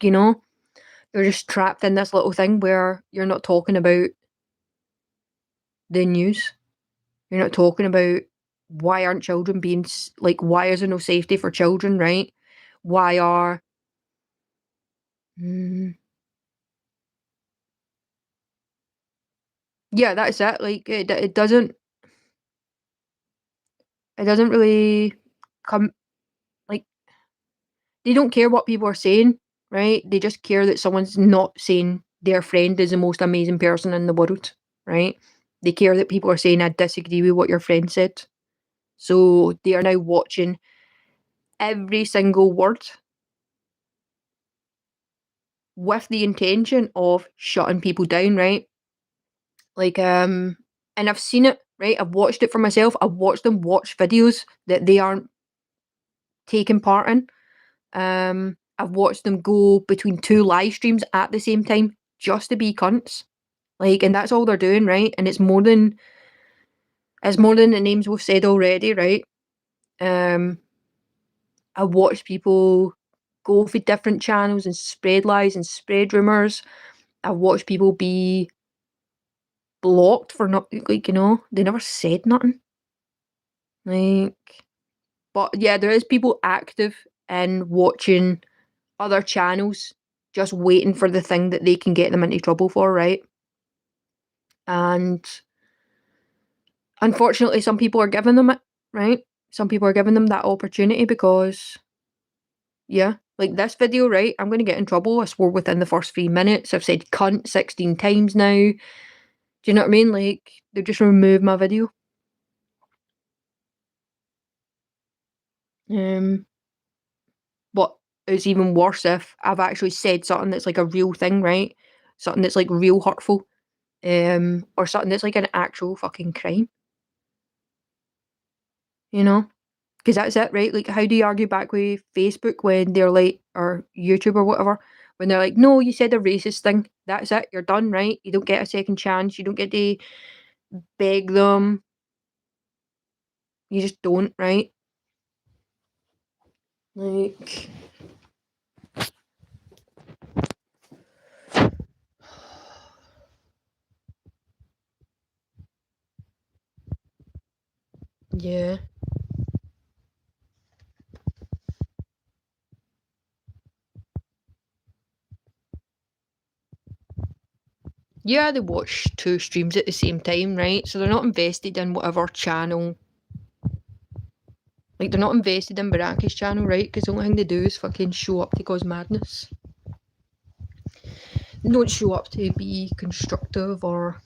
You're just trapped in this little thing where you're not talking about the news. You're not talking about why aren't children being like, why is there no safety for children, right? Why are mm, yeah, that's it. Like it doesn't really come like they don't care what people are saying, right? They just care that someone's not saying their friend is the most amazing person in the world, right? They care that people are saying I disagree with what your friend said. So they are now watching every single word with the intention of shutting people down, right? Like, and I've seen it, right? I've watched it for myself. I've watched them watch videos that they aren't taking part in. I've watched them go between two live streams at the same time just to be cunts. Like, and that's all they're doing, right? And it's more than the names we've said already, right? Um, I watched people go for different channels and spread lies and spread rumors. I watched people be blocked for not like they never said nothing. Like, but yeah, there is people active in watching other channels, just waiting for the thing that they can get them into trouble for, right? And unfortunately, some people are giving them it, right? Some people are giving them that opportunity because, yeah, like this video, right? I'm going to get in trouble. I swore within the first 3 minutes. I've said cunt 16 times now. Do you know what I mean? Like, they just removed my video. Um, but it's even worse if I've actually said something that's like a real thing, right? Something that's like real hurtful, or something that's like an actual fucking crime, you know? Because that's it, right? Like, how do you argue back with Facebook when they're like, or YouTube or whatever, when they're like, no, you said a racist thing. That's it. You're done, right? You don't get a second chance. You don't get to beg them. You just don't, right? Like, yeah. Yeah, they watch two streams at the same time, right? So they're not invested in whatever channel. Like, they're not invested in Baraka's channel, right? Because the only thing they do is fucking show up to cause madness. They don't show up to be constructive or.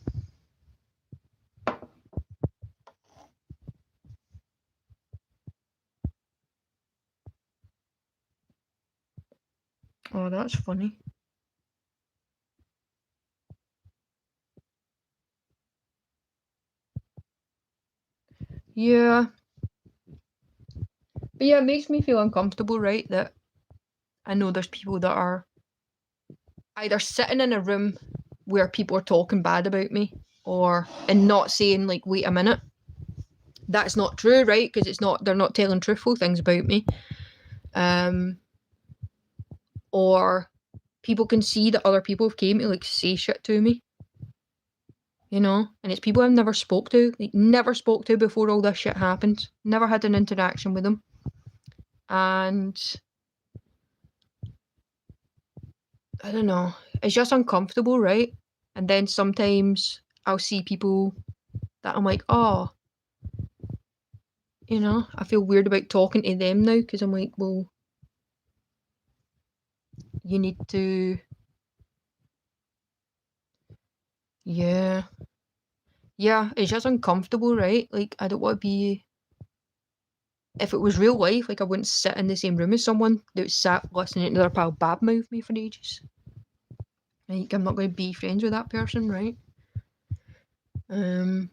Oh, that's funny. Yeah. But yeah, it makes me feel uncomfortable, right? That I know there's people that are either sitting in a room where people are talking bad about me or and not saying like, wait a minute, that's not true, right? Because they're not telling truthful things about me. Or people can see that other people have came to like say shit to me, and it's people I've never spoke to, like never spoke to before all this shit happened. Never had an interaction with them. And I don't know. It's just uncomfortable, right? And then sometimes I'll see people that I'm like, oh, I feel weird about talking to them now because I'm like, well, you need to, yeah. Yeah, it's just uncomfortable, right? Like, I don't want to be, if it was real life, like, I wouldn't sit in the same room as someone that sat listening to their pal badmouth me for ages. Like, I'm not going to be friends with that person, right? Um,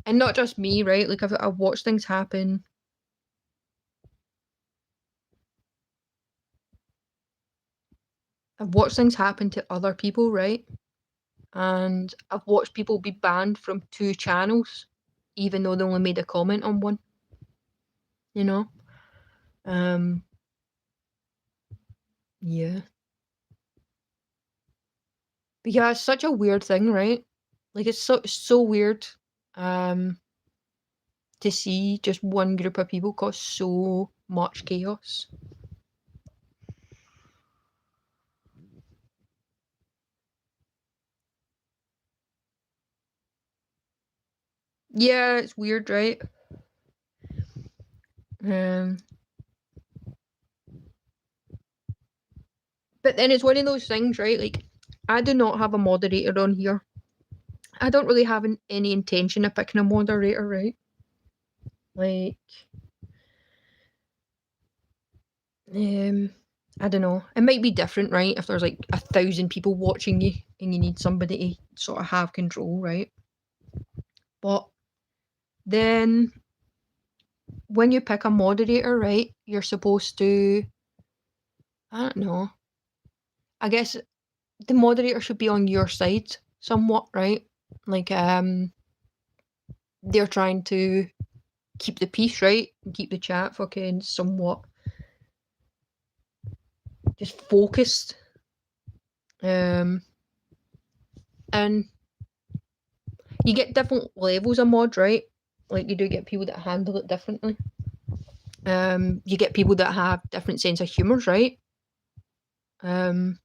and not just me, right? Like, I've watched things happen. I've watched things happen to other people, right? And I've watched people be banned from two channels, even though they only made a comment on one, you know? Um, Yeah. But yeah, it's such a weird thing, right? Like it's so weird um to see just one group of people cause so much chaos. Yeah, it's weird, right? Um but then it's one of those things, right? Like I do not have a moderator on here. I don't really have any intention of picking a moderator, right? Like Um, I don't know. It might be different, right? If there's like 1,000 people watching you and you need somebody to sort of have control, right? But then when you pick a moderator, right, you're supposed to, I don't know, I guess the moderator should be on your side somewhat, right? Like, they're trying to keep the peace, right? And keep the chat fucking somewhat just focused. Um, and you get different levels of mod, right? Like you do get people that handle it differently. You get people that have different sense of humours, right? Um,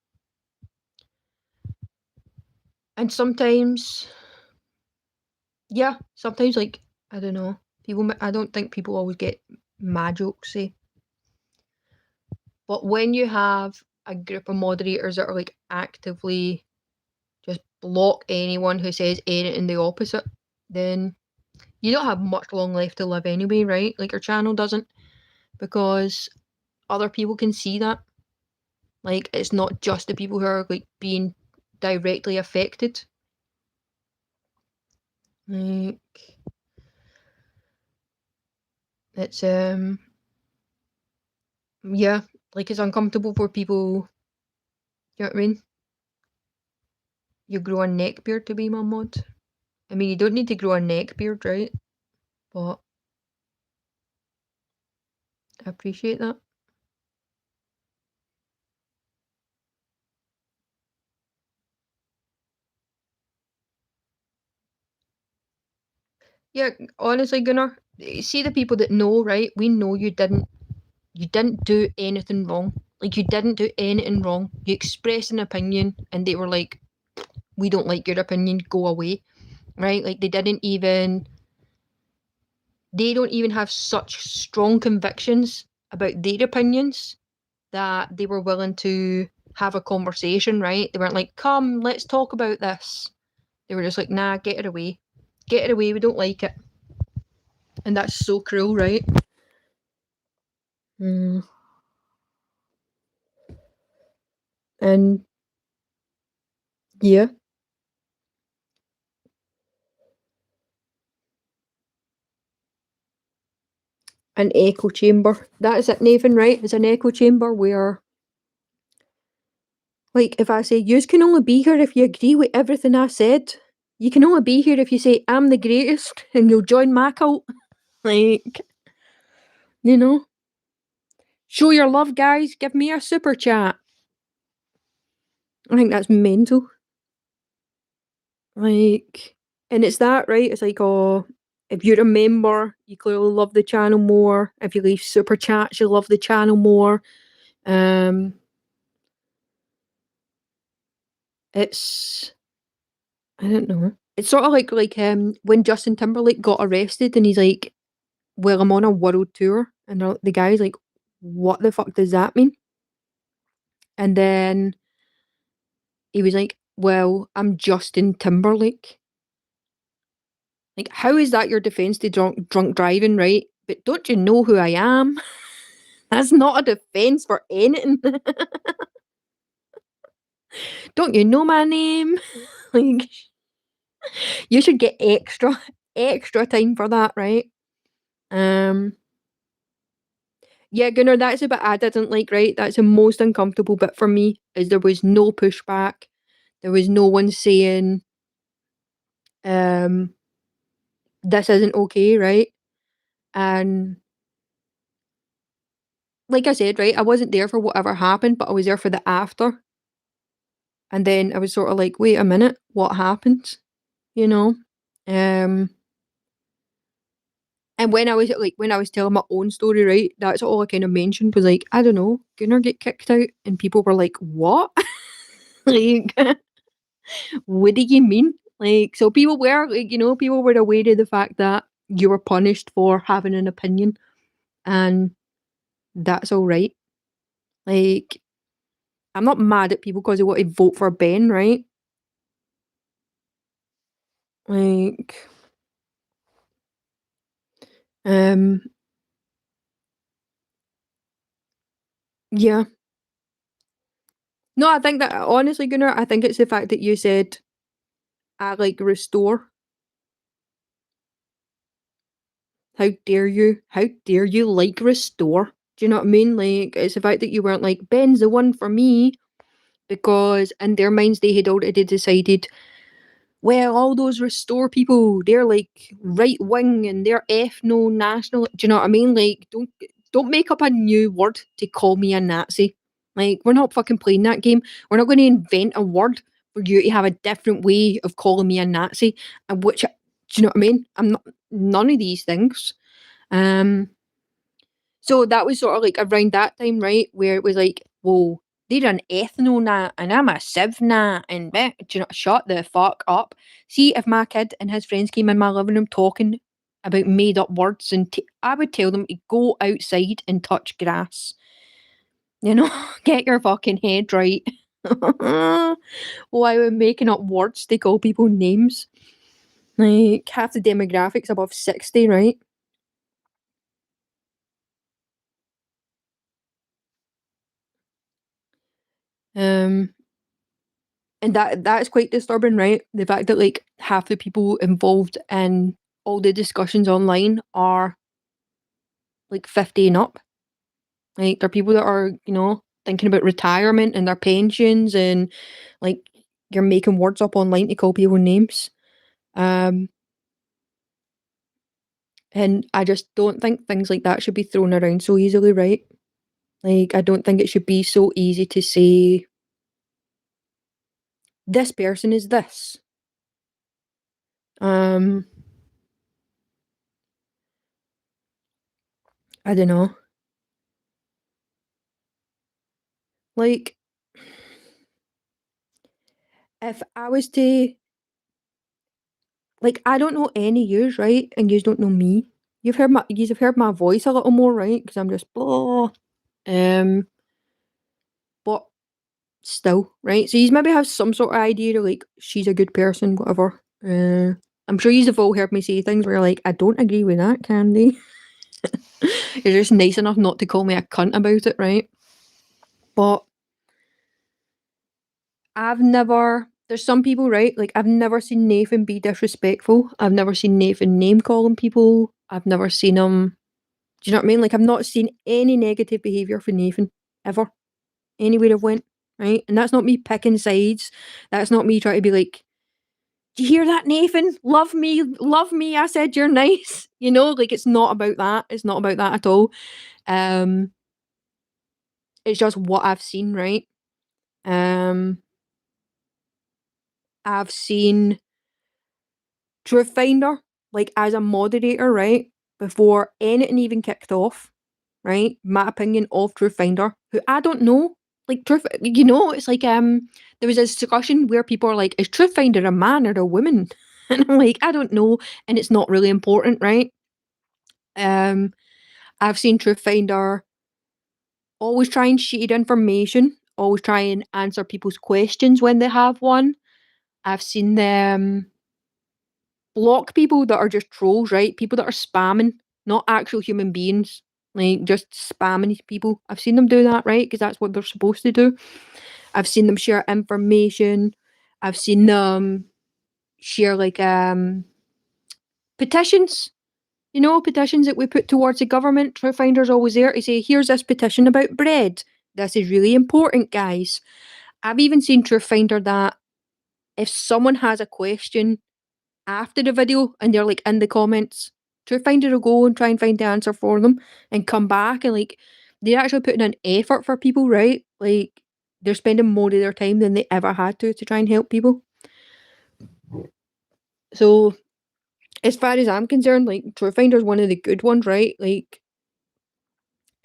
and sometimes, yeah, sometimes like I don't know, people. I don't think people always get mad jokes, say. But when you have a group of moderators that are like actively just block anyone who says anything the opposite, then you don't have much long left to live anyway, right? Like your channel doesn't, because other people can see that. Like it's not just the people who are like being directly affected. Like it's yeah, like it's uncomfortable for people. You know what I mean? You grow a neck beard to be my mod. I mean, you don't need to grow a neck beard, right? But I appreciate that. Yeah, honestly, Gunnar, see the people that know, right? We know you didn't do anything wrong. Like you didn't do anything wrong. You expressed an opinion, and they were like, "We don't like your opinion. Go away." Right? Like they don't even have such strong convictions about their opinions that they were willing to have a conversation, right? They weren't like, come, let's talk about this. They were just like, nah, get it away. Get it away, we don't like it. And that's so cruel, right? Mm. And yeah, an echo chamber. That is it, Nathan, right? It's an echo chamber where, like, if I say, you can only be here if you agree with everything I said. You can only be here if you say, I'm the greatest, and you'll join my cult. Like, you know, show your love, guys. Give me a super chat. I think that's mental. Like, and it's that, right? It's like, oh, if you're a member, you clearly love the channel more. If you leave super chats, you love the channel more. Um, it's I don't know. It's sort of like when Justin Timberlake got arrested and he's like, "Well, I'm on a world tour," and the guy's like, "What the fuck does that mean?" And then he was like, "Well, I'm Justin Timberlake." Like, how is that your defense to drunk driving, right? But don't you know who I am? That's not a defense for anything. Don't you know my name? Like, you should get extra time for that, right? Um, yeah, Gunnar, that's the bit I didn't like, right? That's the most uncomfortable bit for me, is there was no pushback. There was no one saying, um, this isn't okay, right? And like I said, right, I wasn't there for whatever happened, but I was there for the after. And then I was sort of like, wait a minute, what happened? You know? Um, and when I was telling my own story, right, that's all I kind of mentioned was like, I don't know, Gunnar get kicked out, and people were like, what? Like, what do you mean? Like, so people were like, people were aware of the fact that you were punished for having an opinion, and that's all right. Like, I'm not mad at people because they want to vote for Ben, right? Like, um, yeah. No, I think that honestly, Gunnar, I think it's the fact that you said I like restore. How dare you? How dare you like restore? Do you know what I mean? Like, it's the fact that you weren't like, Ben's the one for me, because in their minds they had already decided, well, all those restore people, they're like right wing and they're ethno national. Do you know what I mean? Like, don't make up a new word to call me a Nazi. Like, we're not fucking playing that game. We're not going to invent a word for you to have a different way of calling me a Nazi. And which, do you know what I mean? I'm not none of these things. Um, so that was sort of like around that time, right, where it was like, whoa, they're an ethno nat and I'm a civ nat and do you know, shut the fuck up. See, if my kid and his friends came in my living room talking about made up words, and I would tell them to go outside and touch grass. You know, get your fucking head right. Why we're making up words to call people names? Like half the demographics above 60, right? Um, and that's quite disturbing, right? The fact that like half the people involved in all the discussions online are like 50 and up. Like they're people that are, thinking about retirement and their pensions, and like you're making words up online to call people names. Um and I just don't think things like that should be thrown around so easily, right? Like I don't think it should be so easy to say this person is this. Um I don't know. Like if I was to, like, I don't know any yous, right? And yous don't know me. Yous have heard my voice a little more, right? Because I'm just blah. Um, but still, right? So yous maybe have some sort of idea of like she's a good person, whatever. I'm sure yous have all heard me say things where like I don't agree with that, Candy. You're just nice enough not to call me a cunt about it, right? But I've never. There's some people, right? Like I've never seen Nathan be disrespectful. I've never seen Nathan name calling people. I've never seen him. Do you know what I mean? Like I've not seen any negative behaviour from Nathan ever, anywhere I've went, right? And that's not me picking sides. That's not me trying to be like, do you hear that, Nathan? Love me, love me. I said you're nice. Like it's not about that. It's not about that at all. Um, it's just what I've seen, right? Um, I've seen Truth Finder, like as a moderator, right? Before anything even kicked off, right? My opinion of Truth Finder, who I don't know. Like Truth, it's like there was a discussion where people are like, is Truth Finder a man or a woman? And I'm like, I don't know, and it's not really important, right? Um, I've seen Truth Finder always try and shade information, always try and answer people's questions when they have one. I've seen them block people that are just trolls, right? People that are spamming, not actual human beings, like just spamming people. I've seen them do that, right? Because that's what they're supposed to do. I've seen them share information. I've seen them share like petitions. Petitions that we put towards the government. Truth Finder's always there to say, here's this petition about bread. This is really important, guys. I've even seen Truth Finder that if someone has a question after the video and they're like in the comments, Truth Finder will go and try and find the answer for them and come back and like they're actually putting in effort for people, right? Like, they're spending more of their time than they ever had to try and help people. So, as far as I'm concerned, like, Truthfinder's one of the good ones, right? Like,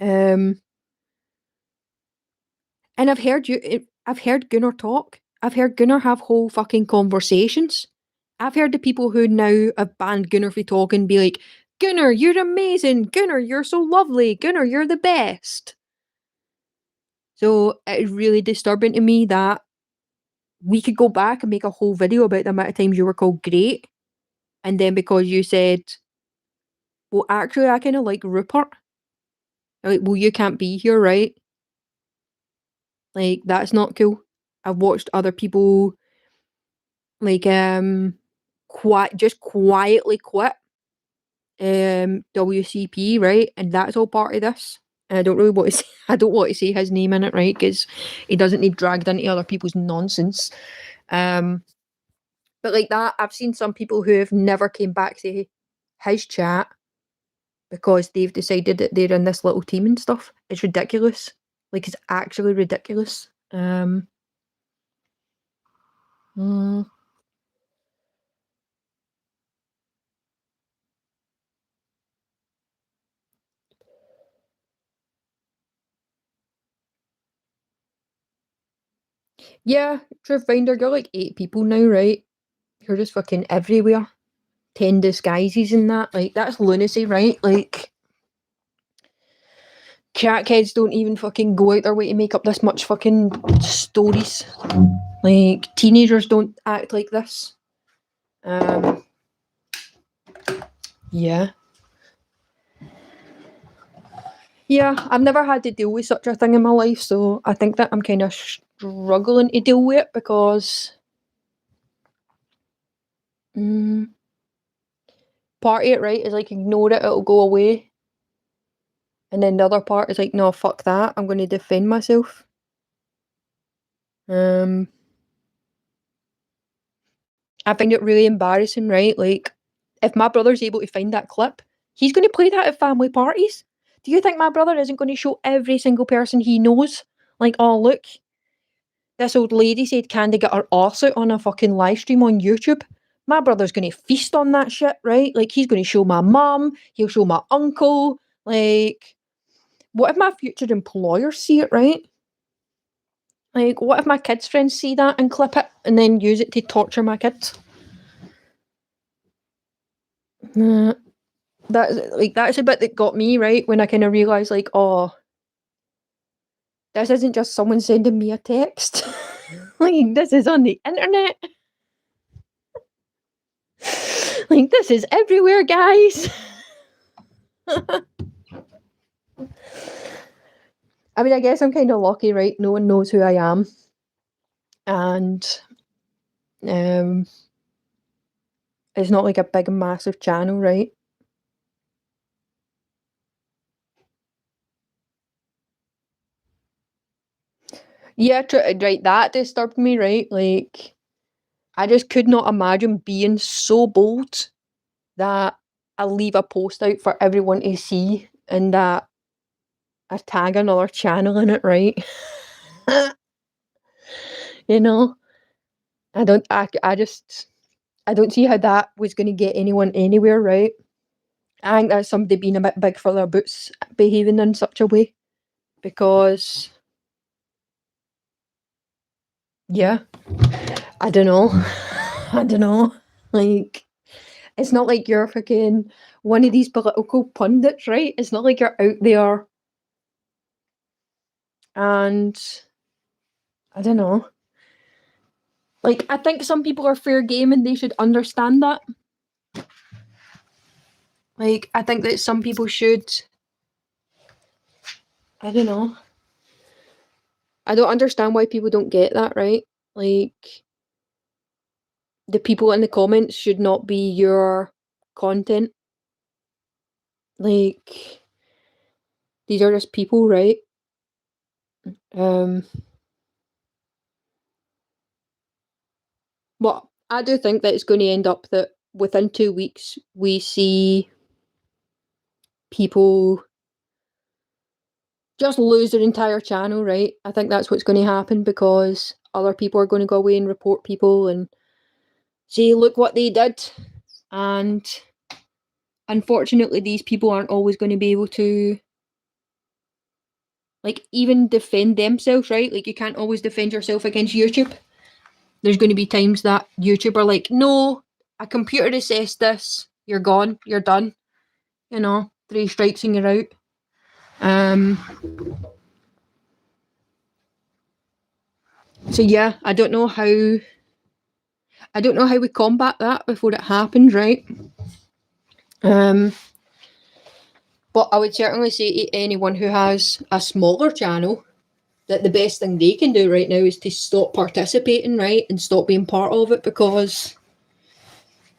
um, and I've heard Gunnar talk. I've heard Gunnar have whole fucking conversations. I've heard the people who now have banned Gunnar for talking be like, Gunnar, you're amazing. Gunnar, you're so lovely. Gunnar, you're the best. So it's really disturbing to me that we could go back and make a whole video about the amount of times you were called great. And then because you said, well, actually, I kind of like Rupert. Like, well, you can't be here, right? Like, that's not cool. I've watched other people, like, just quietly quit WCP, right? And that's all part of this. And I don't really want to say, I don't want to say his name in it, right? Because he doesn't need dragged into other people's nonsense. Um, but like that, I've seen some people who have never came back to his chat because they've decided that they're in this little team and stuff. It's ridiculous. Like, it's actually ridiculous. Mm, yeah, Truth Finder, you're like 8 people now, right? You're just fucking everywhere. 10 disguises and that. Like, that's lunacy, right? Like, crackheads don't even fucking go out their way to make up this much fucking stories. Like, teenagers don't act like this. Yeah. Yeah, I've never had to deal with such a thing in my life, so I think that I'm kind of struggling to deal with it because mm, part of it, right, is like ignore it, it'll go away. And then the other part is like, no, fuck that, I'm going to defend myself. Um, I find it really embarrassing, right? Like, if my brother's able to find that clip, he's going to play that at family parties. Do you think my brother isn't going to show every single person he knows? Like, oh, look, this old lady said Candi got her arse out on a fucking live stream on YouTube. My brother's going to feast on that shit, right? Like, he's going to show my mum, he'll show my uncle. Like, what if my future employers see it, right? Like, what if my kids' friends see that and clip it and then use it to torture my kids? That's a bit that got me, right, when I kind of realised, like, oh, this isn't just someone sending me a text. Like, this is on the internet. Like, this is everywhere, guys. I mean, I guess I'm kind of lucky, right? No one knows who I am. And it's not like a big, massive channel, right? Yeah, right, that disturbed me, right? Like, I just could not imagine being so bold that I leave a post out for everyone to see and that I tag another channel in it, right? You know, I just, I don't see how that was going to get anyone anywhere, right? I think that's somebody being a bit big for their boots, behaving in such a way. Because, yeah, I don't know. I don't know. Like, it's not like you're fucking one of these political pundits, right? It's not like you're out there and I don't know. Like, I think some people are fair game and they should understand that. Like, I think that some people should. I don't know. I don't understand why people don't get that, right? Like, the people in the comments should not be your content. Like, these are just people, right? Um, but I do think that it's going to end up that within 2 weeks we see people, just lose their entire channel, right? I think that's what's going to happen because other people are going to go away and report people and say, look what they did. And unfortunately, these people aren't always going to be able to, like, even defend themselves, right? Like, you can't always defend yourself against YouTube. There's going to be times that YouTube are like, no, a computer assessed this, you're gone, you're done. 3 strikes and you're out. So yeah, I don't know how we combat that before it happens, right? But I would certainly say to anyone who has a smaller channel that the best thing they can do right now is to stop participating, right? And stop being part of it because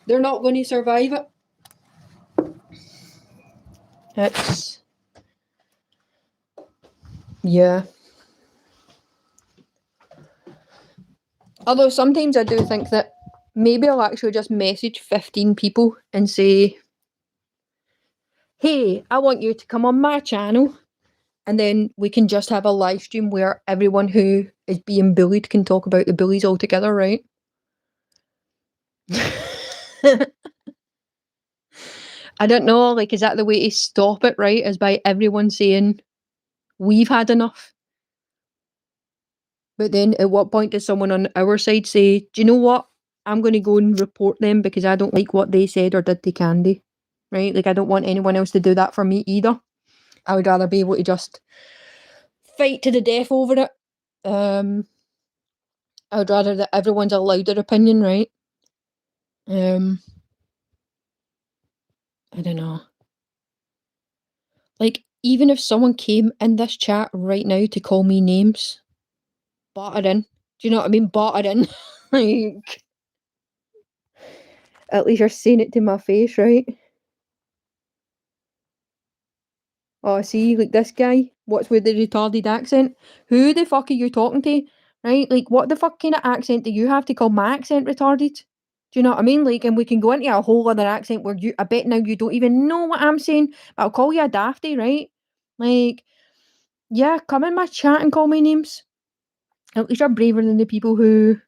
they're not going to survive it. It's... yeah. Although sometimes I do think that maybe I'll actually just message 15 people and say, hey, I want you to come on my channel. And then we can just have a live stream where everyone who is being bullied can talk about the bullies all together, right? I don't know, like, is that the way to stop it, right? Is by everyone saying, we've had enough. But then at what point does someone on our side say, do you know what? I'm going to go and report them because I don't like what they said or did to Candi, right? Like, I don't want anyone else to do that for me either. I would rather be able to just fight to the death over it. I would rather that everyone's allowed their opinion, right? I don't know. Like, even if someone came in this chat right now to call me names, batter in. Do you know what I mean? Batter in. Like, at least you're saying it to my face, right? Oh, see, like this guy, what's with the retarded accent? Who the fuck are you talking to? Right? Like, what the fuck kind of accent do you have to call my accent retarded? Do you know what I mean? Like, and we can go into a whole other accent where I bet now you don't even know what I'm saying, but I'll call you a dafty, right? Like, yeah, come in my chat and call me names. At least you're braver than the people who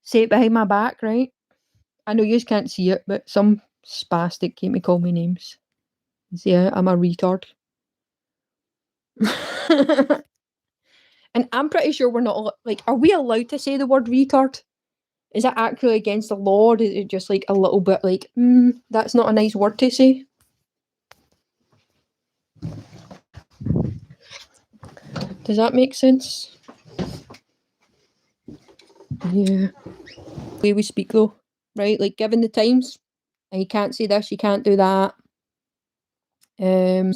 say it behind my back, right? I know you can't see it, but some spastic came to call me names. So yeah, I'm a retard. And I'm pretty sure we're not, like, are we allowed to say the word retard? Is that actually against the law, or is it just like a little bit like, that's not a nice word to say? Does that make sense? Yeah. The way we speak though, right? Like, given the times, and you can't say this, you can't do that. And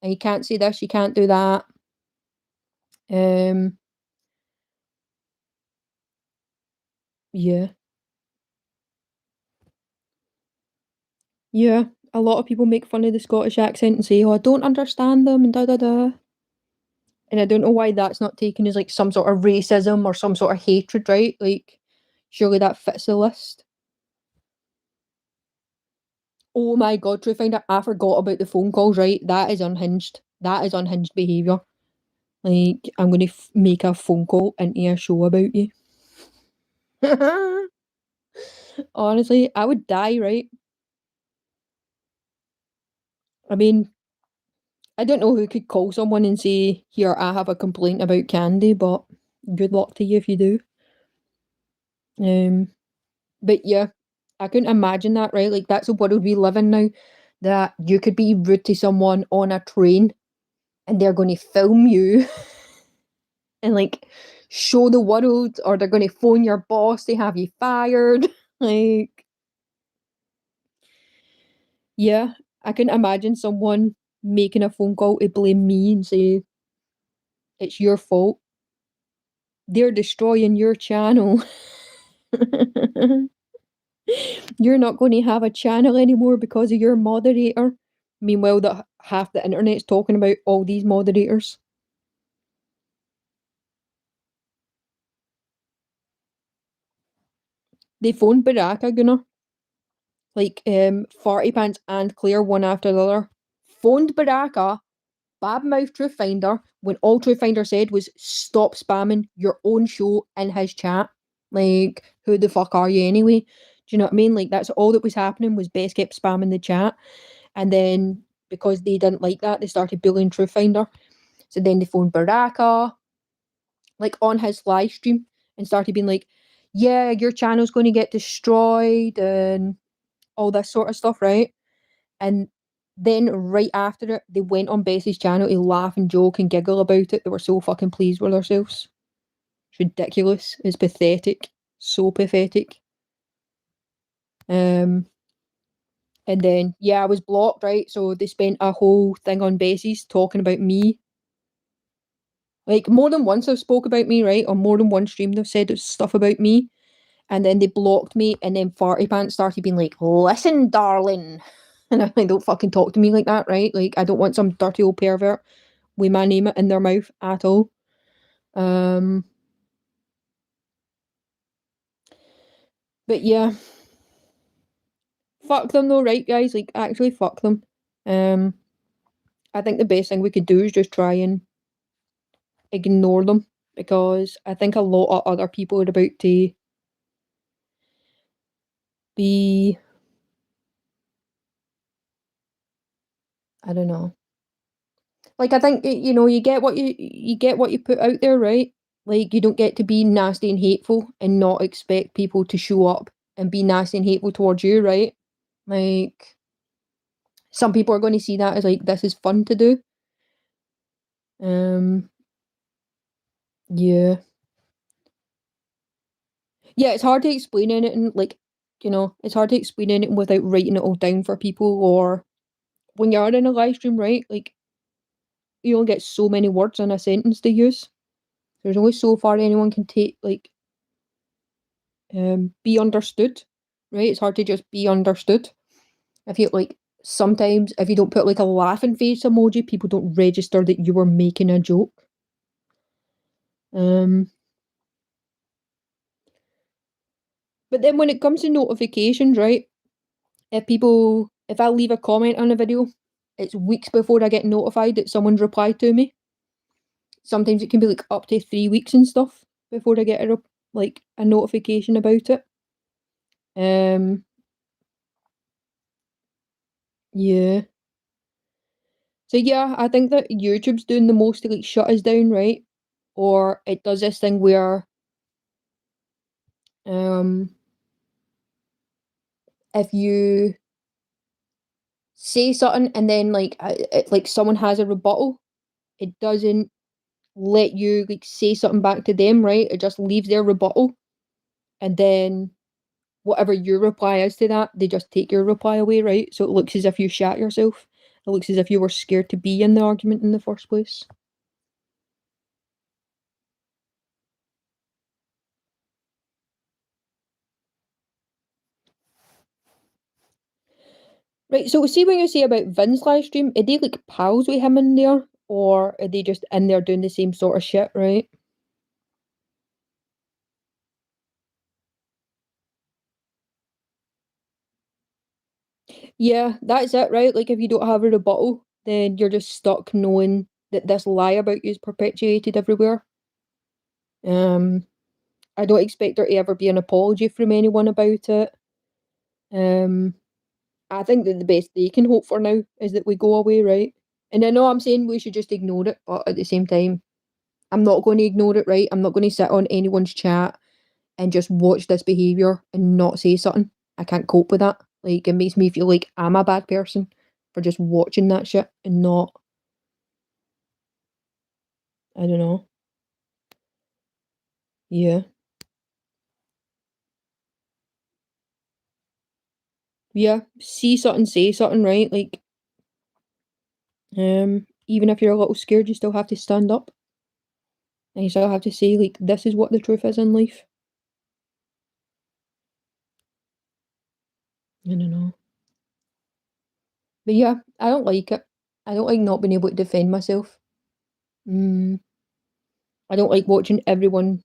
you can't say this, you can't do that. Yeah. Yeah. A lot of people make fun of the Scottish accent and say, oh, I don't understand them and da da da. And I don't know why that's not taken as like some sort of racism or some sort of hatred, right? Like, surely that fits the list. Oh my god, true find out, I forgot about the phone calls, right? That is unhinged. That is unhinged behaviour. Like, I'm going to make a phone call into a show about you. Honestly, I would die, right? I mean, I don't know who could call someone and say, here, I have a complaint about Candi, but good luck to you if you do. But yeah, I couldn't imagine that, right? Like, that's the world we live in now, that you could be rude to someone on a train and they're going to film you and like show the world, or they're going to phone your boss to have you fired. Like, yeah, I couldn't imagine someone making a phone call to blame me and say, it's your fault. They're destroying your channel. You're not going to have a channel anymore because of your moderator. Meanwhile, that half the internet's talking about all these moderators. They phoned Baraka, Gunnar. Like, Farty Pants and Claire, one after the other, phoned Baraka badmouth Truth Finder when all Truth Finder said was stop spamming your own show in his chat. Like, who the fuck are you anyway? Do you know what I mean? Like, that's all that was happening was Bess kept spamming the chat. And then because they didn't like that, they started bullying Truth Finder. So then they phoned Baraka, like on his live stream, and started being like, yeah, your channel's going to get destroyed and all this sort of stuff, right? And then right after it, they went on Bessie's channel to laugh and joke and giggle about it. They were so fucking pleased with themselves. It's ridiculous. It's pathetic. So pathetic. Um, and then yeah, I was blocked, right? So they spent a whole thing on Bessie's talking about me. Like more than once I've spoke about me, right? On more than one stream they've said stuff about me. And then they blocked me, and then Farty Pants started being like, listen, darling. And I'm like, don't fucking talk to me like that, right? Like, I don't want some dirty old pervert with my name in their mouth at all. But yeah. Fuck them though, right, guys? Like, actually, fuck them. Um, I think the best thing we could do is just try and ignore them because I think a lot of other people are about to be, I don't know. Like I think you get what you get what you put out there, right? Like you don't get to be nasty and hateful and not expect people to show up and be nasty and hateful towards you, right? Like some people are going to see that as like this is fun to do. Um yeah. Yeah, it's hard to explain anything like it's hard to explain anything without writing it all down for people or when you're in a live stream, right? Like you only get so many words in a sentence to use. There's only so far anyone can take like be understood, right? It's hard to just be understood. I feel like sometimes if you don't put like a laughing face emoji, people don't register that you were making a joke. Um, but then when it comes to notifications, right? If I leave a comment on a video, it's weeks before I get notified that someone's replied to me. Sometimes it can be like up to 3 weeks and stuff before I get like a notification about it. Um, yeah. So yeah, I think that YouTube's doing the most to like shut us down, right? Or it does this thing where um if you say something and then like someone has a rebuttal, it doesn't let you like say something back to them, right? It just leaves their rebuttal and then whatever your reply is to that, they just take your reply away, right? So it looks as if you shat yourself. It looks as if you were scared to be in the argument in the first place. Right, so see what you say about Vin's live stream, are they like pals with him in there? Or are they just in there doing the same sort of shit, right? Yeah, that's it, right? Like if you don't have a rebuttal, then you're just stuck knowing that this lie about you is perpetuated everywhere. Um, I don't expect there to ever be an apology from anyone about it. Um, I think that the best they can hope for now is that we go away, right? And I know I'm saying we should just ignore it, but at the same time, I'm not going to ignore it, right? I'm not going to sit on anyone's chat and just watch this behaviour and not say something. I can't cope with that. Like, it makes me feel like I'm a bad person for just watching that shit and not, I don't know. Yeah. Yeah. See something, say something, right? Like, even if you're a little scared, you still have to stand up. And you still have to say, like, this is what the truth is in life. I don't know. But yeah, I don't like it. I don't like not being able to defend myself. Mm, I don't like watching everyone.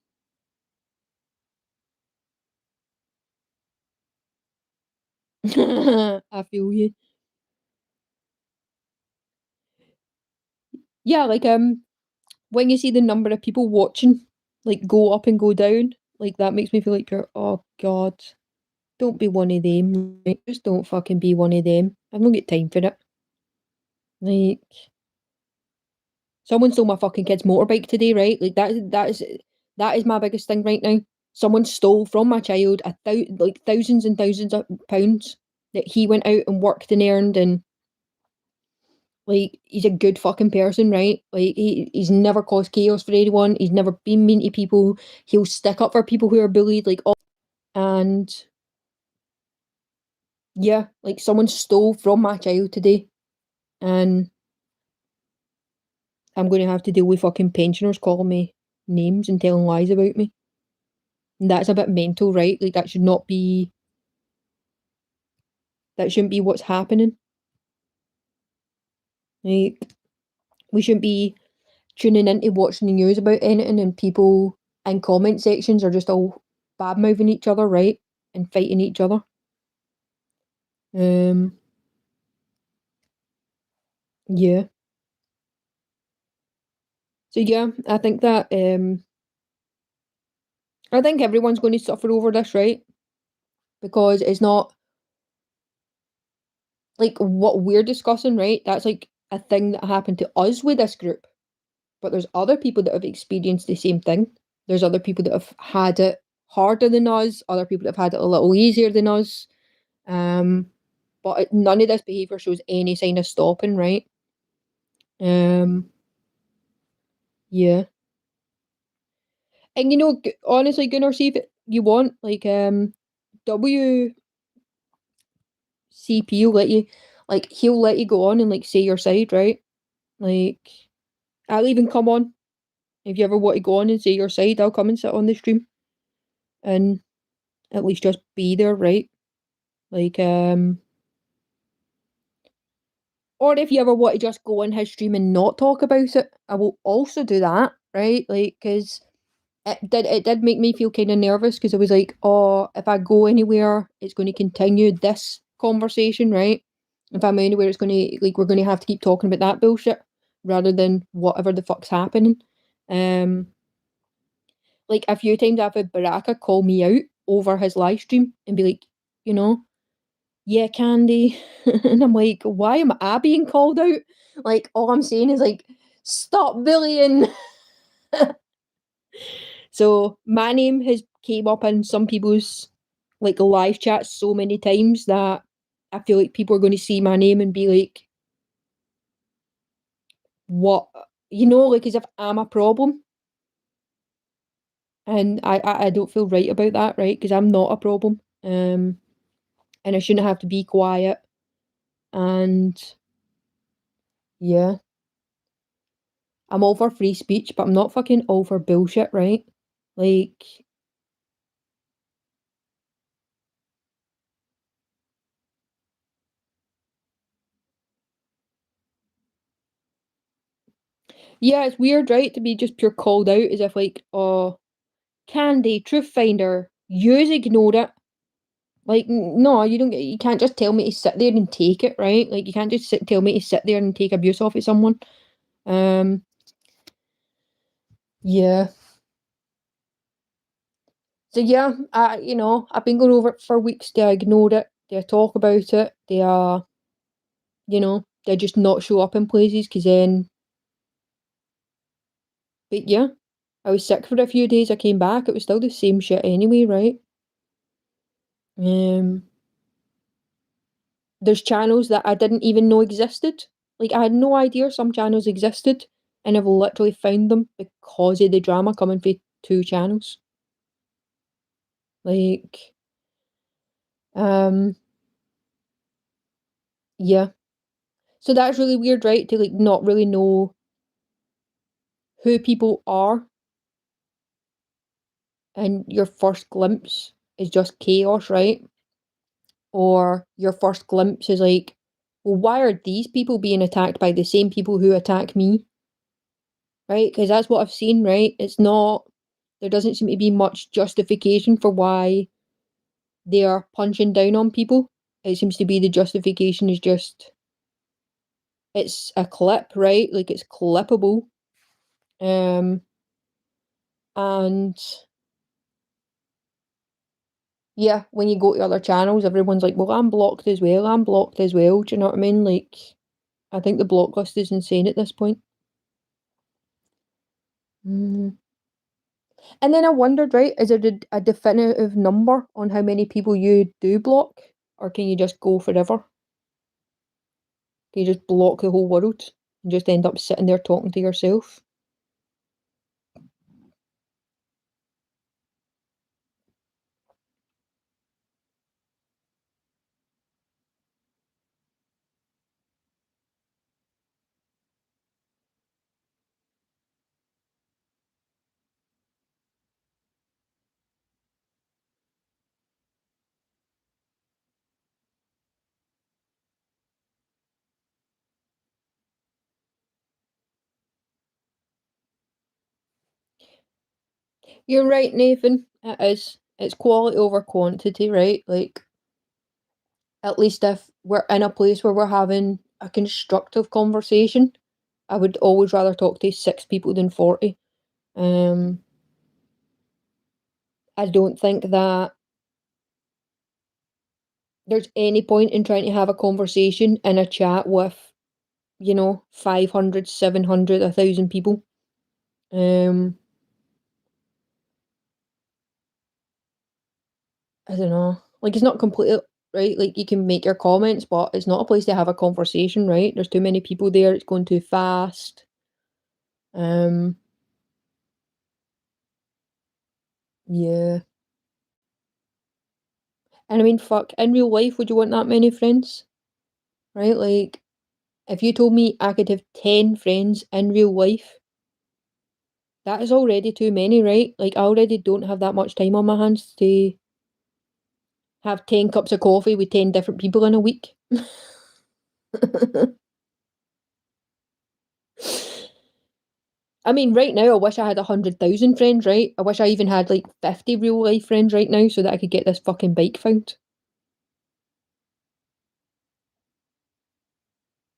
I feel you. yeah, like when you see the number of people watching like go up and go down, like that makes me feel like you're, oh God, don't be one of them. Right? Just don't fucking be one of them. I've not got time for it. Like someone stole my fucking kid's motorbike today, right? Like that is my biggest thing right now. Someone stole from my child like thousands and thousands of pounds that he went out and worked and earned, and like he's a good fucking person, right? Like he's never caused chaos for anyone. He's never been mean to people. He'll stick up for people who are bullied, like all, and yeah, like someone stole from my child today, and I'm going to have to deal with fucking pensioners calling me names and telling lies about me. And that's a bit mental, right? Like that shouldn't be what's happening. Like we shouldn't be tuning in to watching the news about anything, and people in comment sections are just all bad mouthing each other, right? And fighting each other. Um yeah. So yeah, I think everyone's going to suffer over this, right? Because it's not like what we're discussing, right? That's like a thing that happened to us with this group. But there's other people that have experienced the same thing. There's other people that have had it harder than us, other people that have had it a little easier than us. Um, but none of this behaviour shows any sign of stopping, right? Um, yeah. And honestly, Gunnar, see if you want, like, WCP will let you, like, he'll let you go on and, like, say your side, right? Like, I'll even come on. If you ever want to go on and say your side, I'll come and sit on the stream and at least just be there, right? Like, or if you ever want to just go on his stream and not talk about it, I will also do that, right? Like, because it did make me feel kind of nervous because I was like, oh, if I go anywhere, it's going to continue this conversation, right? If I'm anywhere, it's going to like we're going to have to keep talking about that bullshit rather than whatever the fuck's happening. Um, like a few times I've had Baraka call me out over his live stream and be like, you know, yeah, Candi. And I'm like, why am I being called out? Like, all I'm saying is like, stop bullying. So my name has came up in some people's like live chats so many times that I feel like people are going to see my name and be like, what? Like as if I'm a problem. And I don't feel right about that, right? Because I'm not a problem. And I shouldn't have to be quiet. And yeah, I'm all for free speech, but I'm not fucking all for bullshit, right? Like, yeah, it's weird, right? To be just pure called out as if like, oh, Candy, Truth Finder, yous ignored it. Like, no, you can't just tell me to sit there and take it, right? Like, you can't just tell me to sit there and take abuse off of someone. Um, yeah. So yeah, I've been going over it for weeks. They ignored it. They talk about it. They just not show up in places because then. But yeah, I was sick for a few days. I came back. It was still the same shit anyway, right? Um, there's channels that I didn't even know existed. Like I had no idea some channels existed, and I've literally found them because of the drama coming from two channels. Like, um, yeah. So that's really weird, right? To like not really know who people are, and your first glimpse is just chaos, right? Or your first glimpse is like, well, why are these people being attacked by the same people who attack me? Right? Because that's what I've seen, right? There doesn't seem to be much justification for why they are punching down on people. It seems to be the justification is just it's a clip, right? Like it's clippable. Um, and yeah, when you go to other channels, everyone's like, well, I'm blocked as well. I'm blocked as well. Do you know what I mean? Like, I think the block list is insane at this point. Mm. And then I wondered, right, is there a definitive number on how many people you do block? Or can you just go forever? Can you just block the whole world and just end up sitting there talking to yourself? You're right, Nathan. It is. It's quality over quantity, right? Like, at least if we're in a place where we're having a constructive conversation, I would always rather talk to 6 people than 40. Um, I don't think that there's any point in trying to have a conversation in a chat with, 500, 700, 1,000 people. Um, I don't know. Like, it's not completely right. Like, you can make your comments, but it's not a place to have a conversation, right? There's too many people there. It's going too fast. Um, yeah. And I mean, fuck, in real life, would you want that many friends? Right? Like, if you told me I could have 10 friends in real life, that is already too many, right? Like, I already don't have that much time on my hands to have 10 cups of coffee with 10 different people in a week. I mean, right now, I wish I had 100,000 friends, right? I wish I even had like 50 real life friends right now so that I could get this fucking bike found.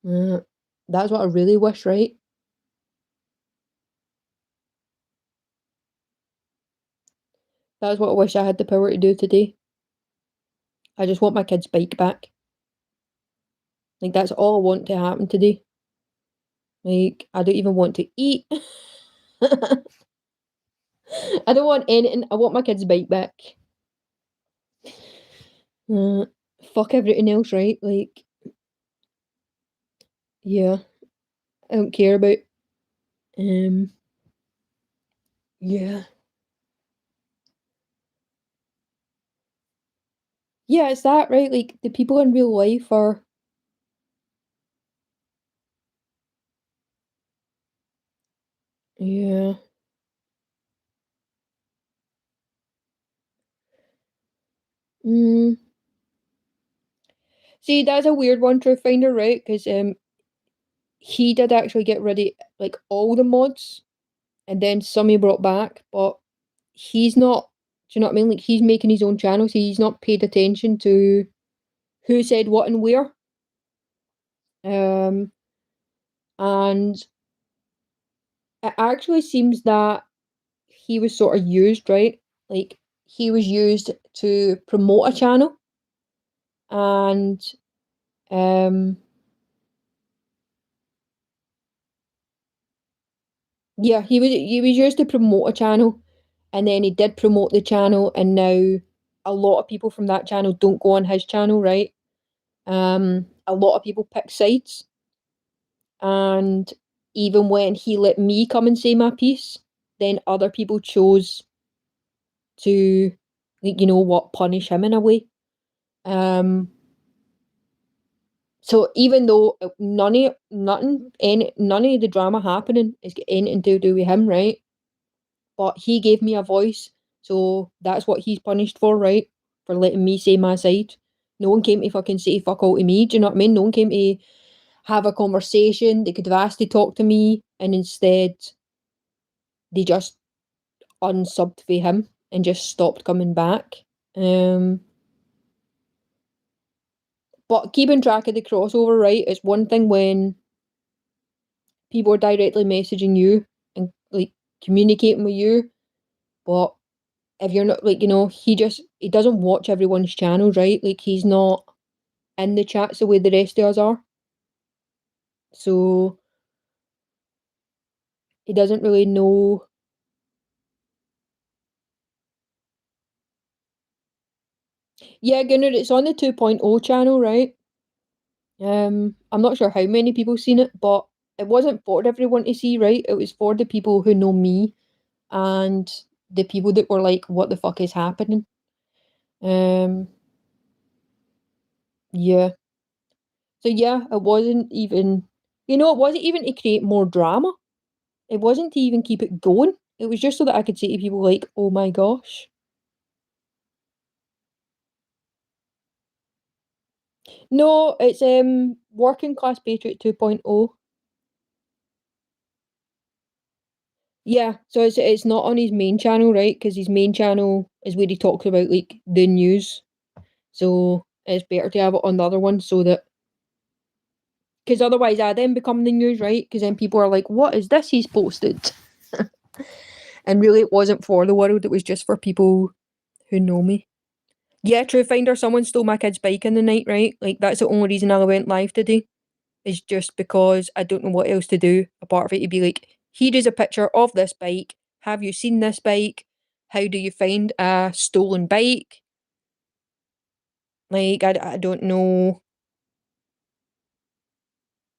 Uh, that's what I really wish, right? That's what I wish I had the power to do today. I just want my kid's bike back. Like, that's all I want to happen today. Like, I don't even want to eat. I don't want anything. I want my kid's bike back. Uh, fuck everything else, right? Like, yeah, I don't care about. Um, yeah, yeah, it's that, right? Like, the people in real life are. Yeah. Mm. See, that's a weird one to find out, right? Because he did actually get rid of like all the mods, and then some he brought back, but he's not. Do you know what I mean? Like, he's making his own channels. He's not paid attention to who said what and where. Um, and it actually seems that he was sort of used, right? Like, he was used to promote a channel, and um, yeah, he was used to promote a channel, and then he did promote the channel, and now a lot of people from that channel don't go on his channel, right? A lot of people pick sides, and even when he let me come and say my piece, then other people chose to, like, punish him in a way. Um, so even though none of the drama happening is got anything to do with him, right? But he gave me a voice, so that's what he's punished for, right? For letting me say my side. No one came to fucking say fuck all to me, do you know what I mean? No one came to have a conversation. They could have asked to talk to me, and instead they just unsubbed for him and just stopped coming back. Um, but keeping track of the crossover, right, is one thing when people are directly messaging you and like communicating with you, but if you're not like, he doesn't watch everyone's channel, right? Like he's not in the chats the way the rest of us are. So he doesn't really know. Yeah, Gunnar, it's on the 2.0 channel, right? I'm not sure how many people seen it, but it wasn't for everyone to see, right? It was for the people who know me and the people that were like, what the fuck is happening? Um, yeah. So yeah, it wasn't even, it wasn't even to create more drama. It wasn't to even keep it going. It was just so that I could say to people like, oh my gosh. No, it's Working Class Patriot 2.0. Yeah, so it's not on his main channel, right? Because his main channel is where he talks about like the news. So it's better to have it on the other one so that because otherwise I then become the news, right? Because then people are like, what is this he's posted? And really it wasn't for the world, it was just for people who know me. Yeah, True Finder, someone stole my kid's bike in the night, right? Like that's the only reason I went live today. Is just because I don't know what else to do apart from it to be like, here is a picture of this bike. Have you seen this bike? How do you find a stolen bike? Like, I don't know,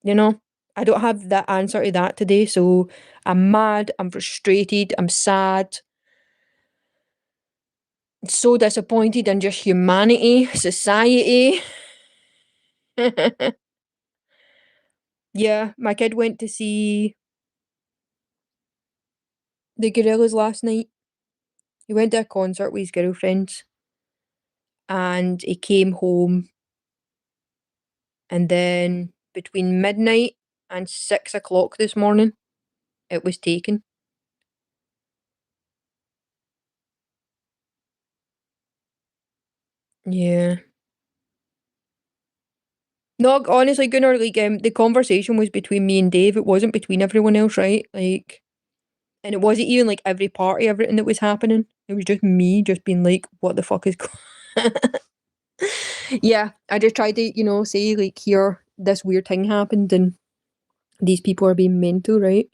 you know? I don't have that answer to that today. So I'm mad, I'm frustrated, I'm sad, so disappointed in just humanity, society. Yeah, my kid went to see the Gorillas last night. He went to a concert with his girlfriends and he came home and then between midnight and 6 o'clock this morning, it was taken. Yeah. No, honestly, Gunnar, like the conversation was between me and Dave. It wasn't between everyone else, right? Like, and it wasn't even like every party, everything that was happening. It was just me, just being like, "What the fuck is?" Yeah, I just tried to, say like, "Here, this weird thing happened, and these people are being mental, right?"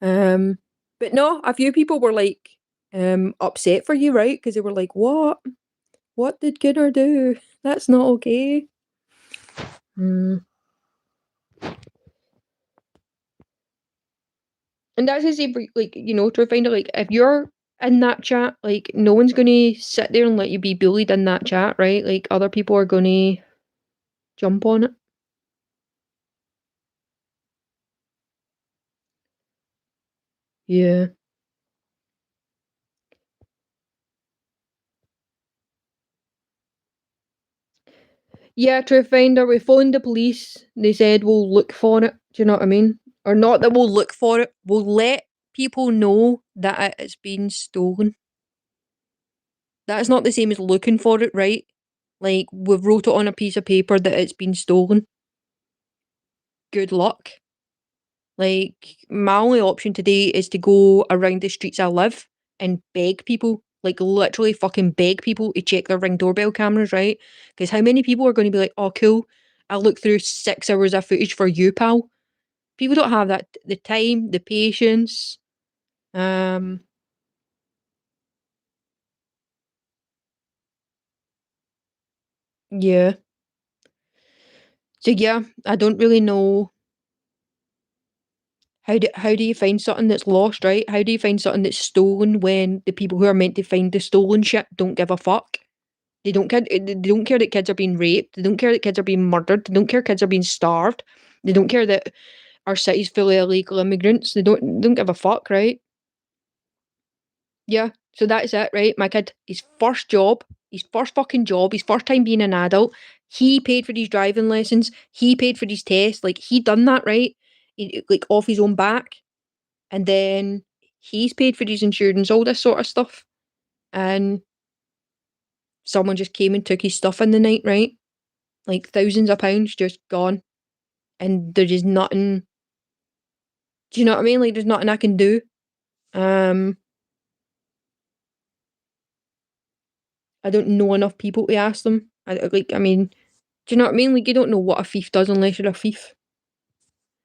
Um, but no, a few people were like, upset for you, right? Because they were like, "What? What did Gunnar do? That's not okay." Mm. And that's the same for like, to find out like if you're in that chat, like no one's gonna sit there and let you be bullied in that chat, right? Like other people are gonna jump on it. Yeah. Yeah, Truth Finder, we phoned the police. They said we'll look for it. Do you know what I mean? Or not that we'll look for it. We'll let people know that it's been stolen. That's not the same as looking for it, right? Like we've wrote it on a piece of paper that it's been stolen. Good luck. Like, my only option today is to go around the streets I live and beg people, like literally fucking beg people to check their Ring doorbell cameras, right? Because how many people are going to be like, oh, cool, I'll look through 6 hours of footage for you, pal? People don't have that, the time, the patience. Um, yeah. So yeah, I don't really know how do you find something that's lost, right? How do you find something that's stolen when the people who are meant to find the stolen shit don't give a fuck? They don't care that kids are being raped. They don't care that kids are being murdered. They don't care kids are being starved. They don't care that our city's full of illegal immigrants. They don't give a fuck, right? Yeah. So that's it, right? My kid, his first fucking job, his first time being an adult. He paid for these driving lessons. He paid for these tests. Like he done that, right? Like off his own back. And then he's paid for his insurance, all this sort of stuff. And someone just came and took his stuff in the night, right? Like thousands of pounds just gone. And there is nothing. Do you know what I mean? Like, there's nothing I can do. Um, I don't know enough people to ask them. I mean, do you know what I mean? Like, you don't know what a thief does unless you're a thief.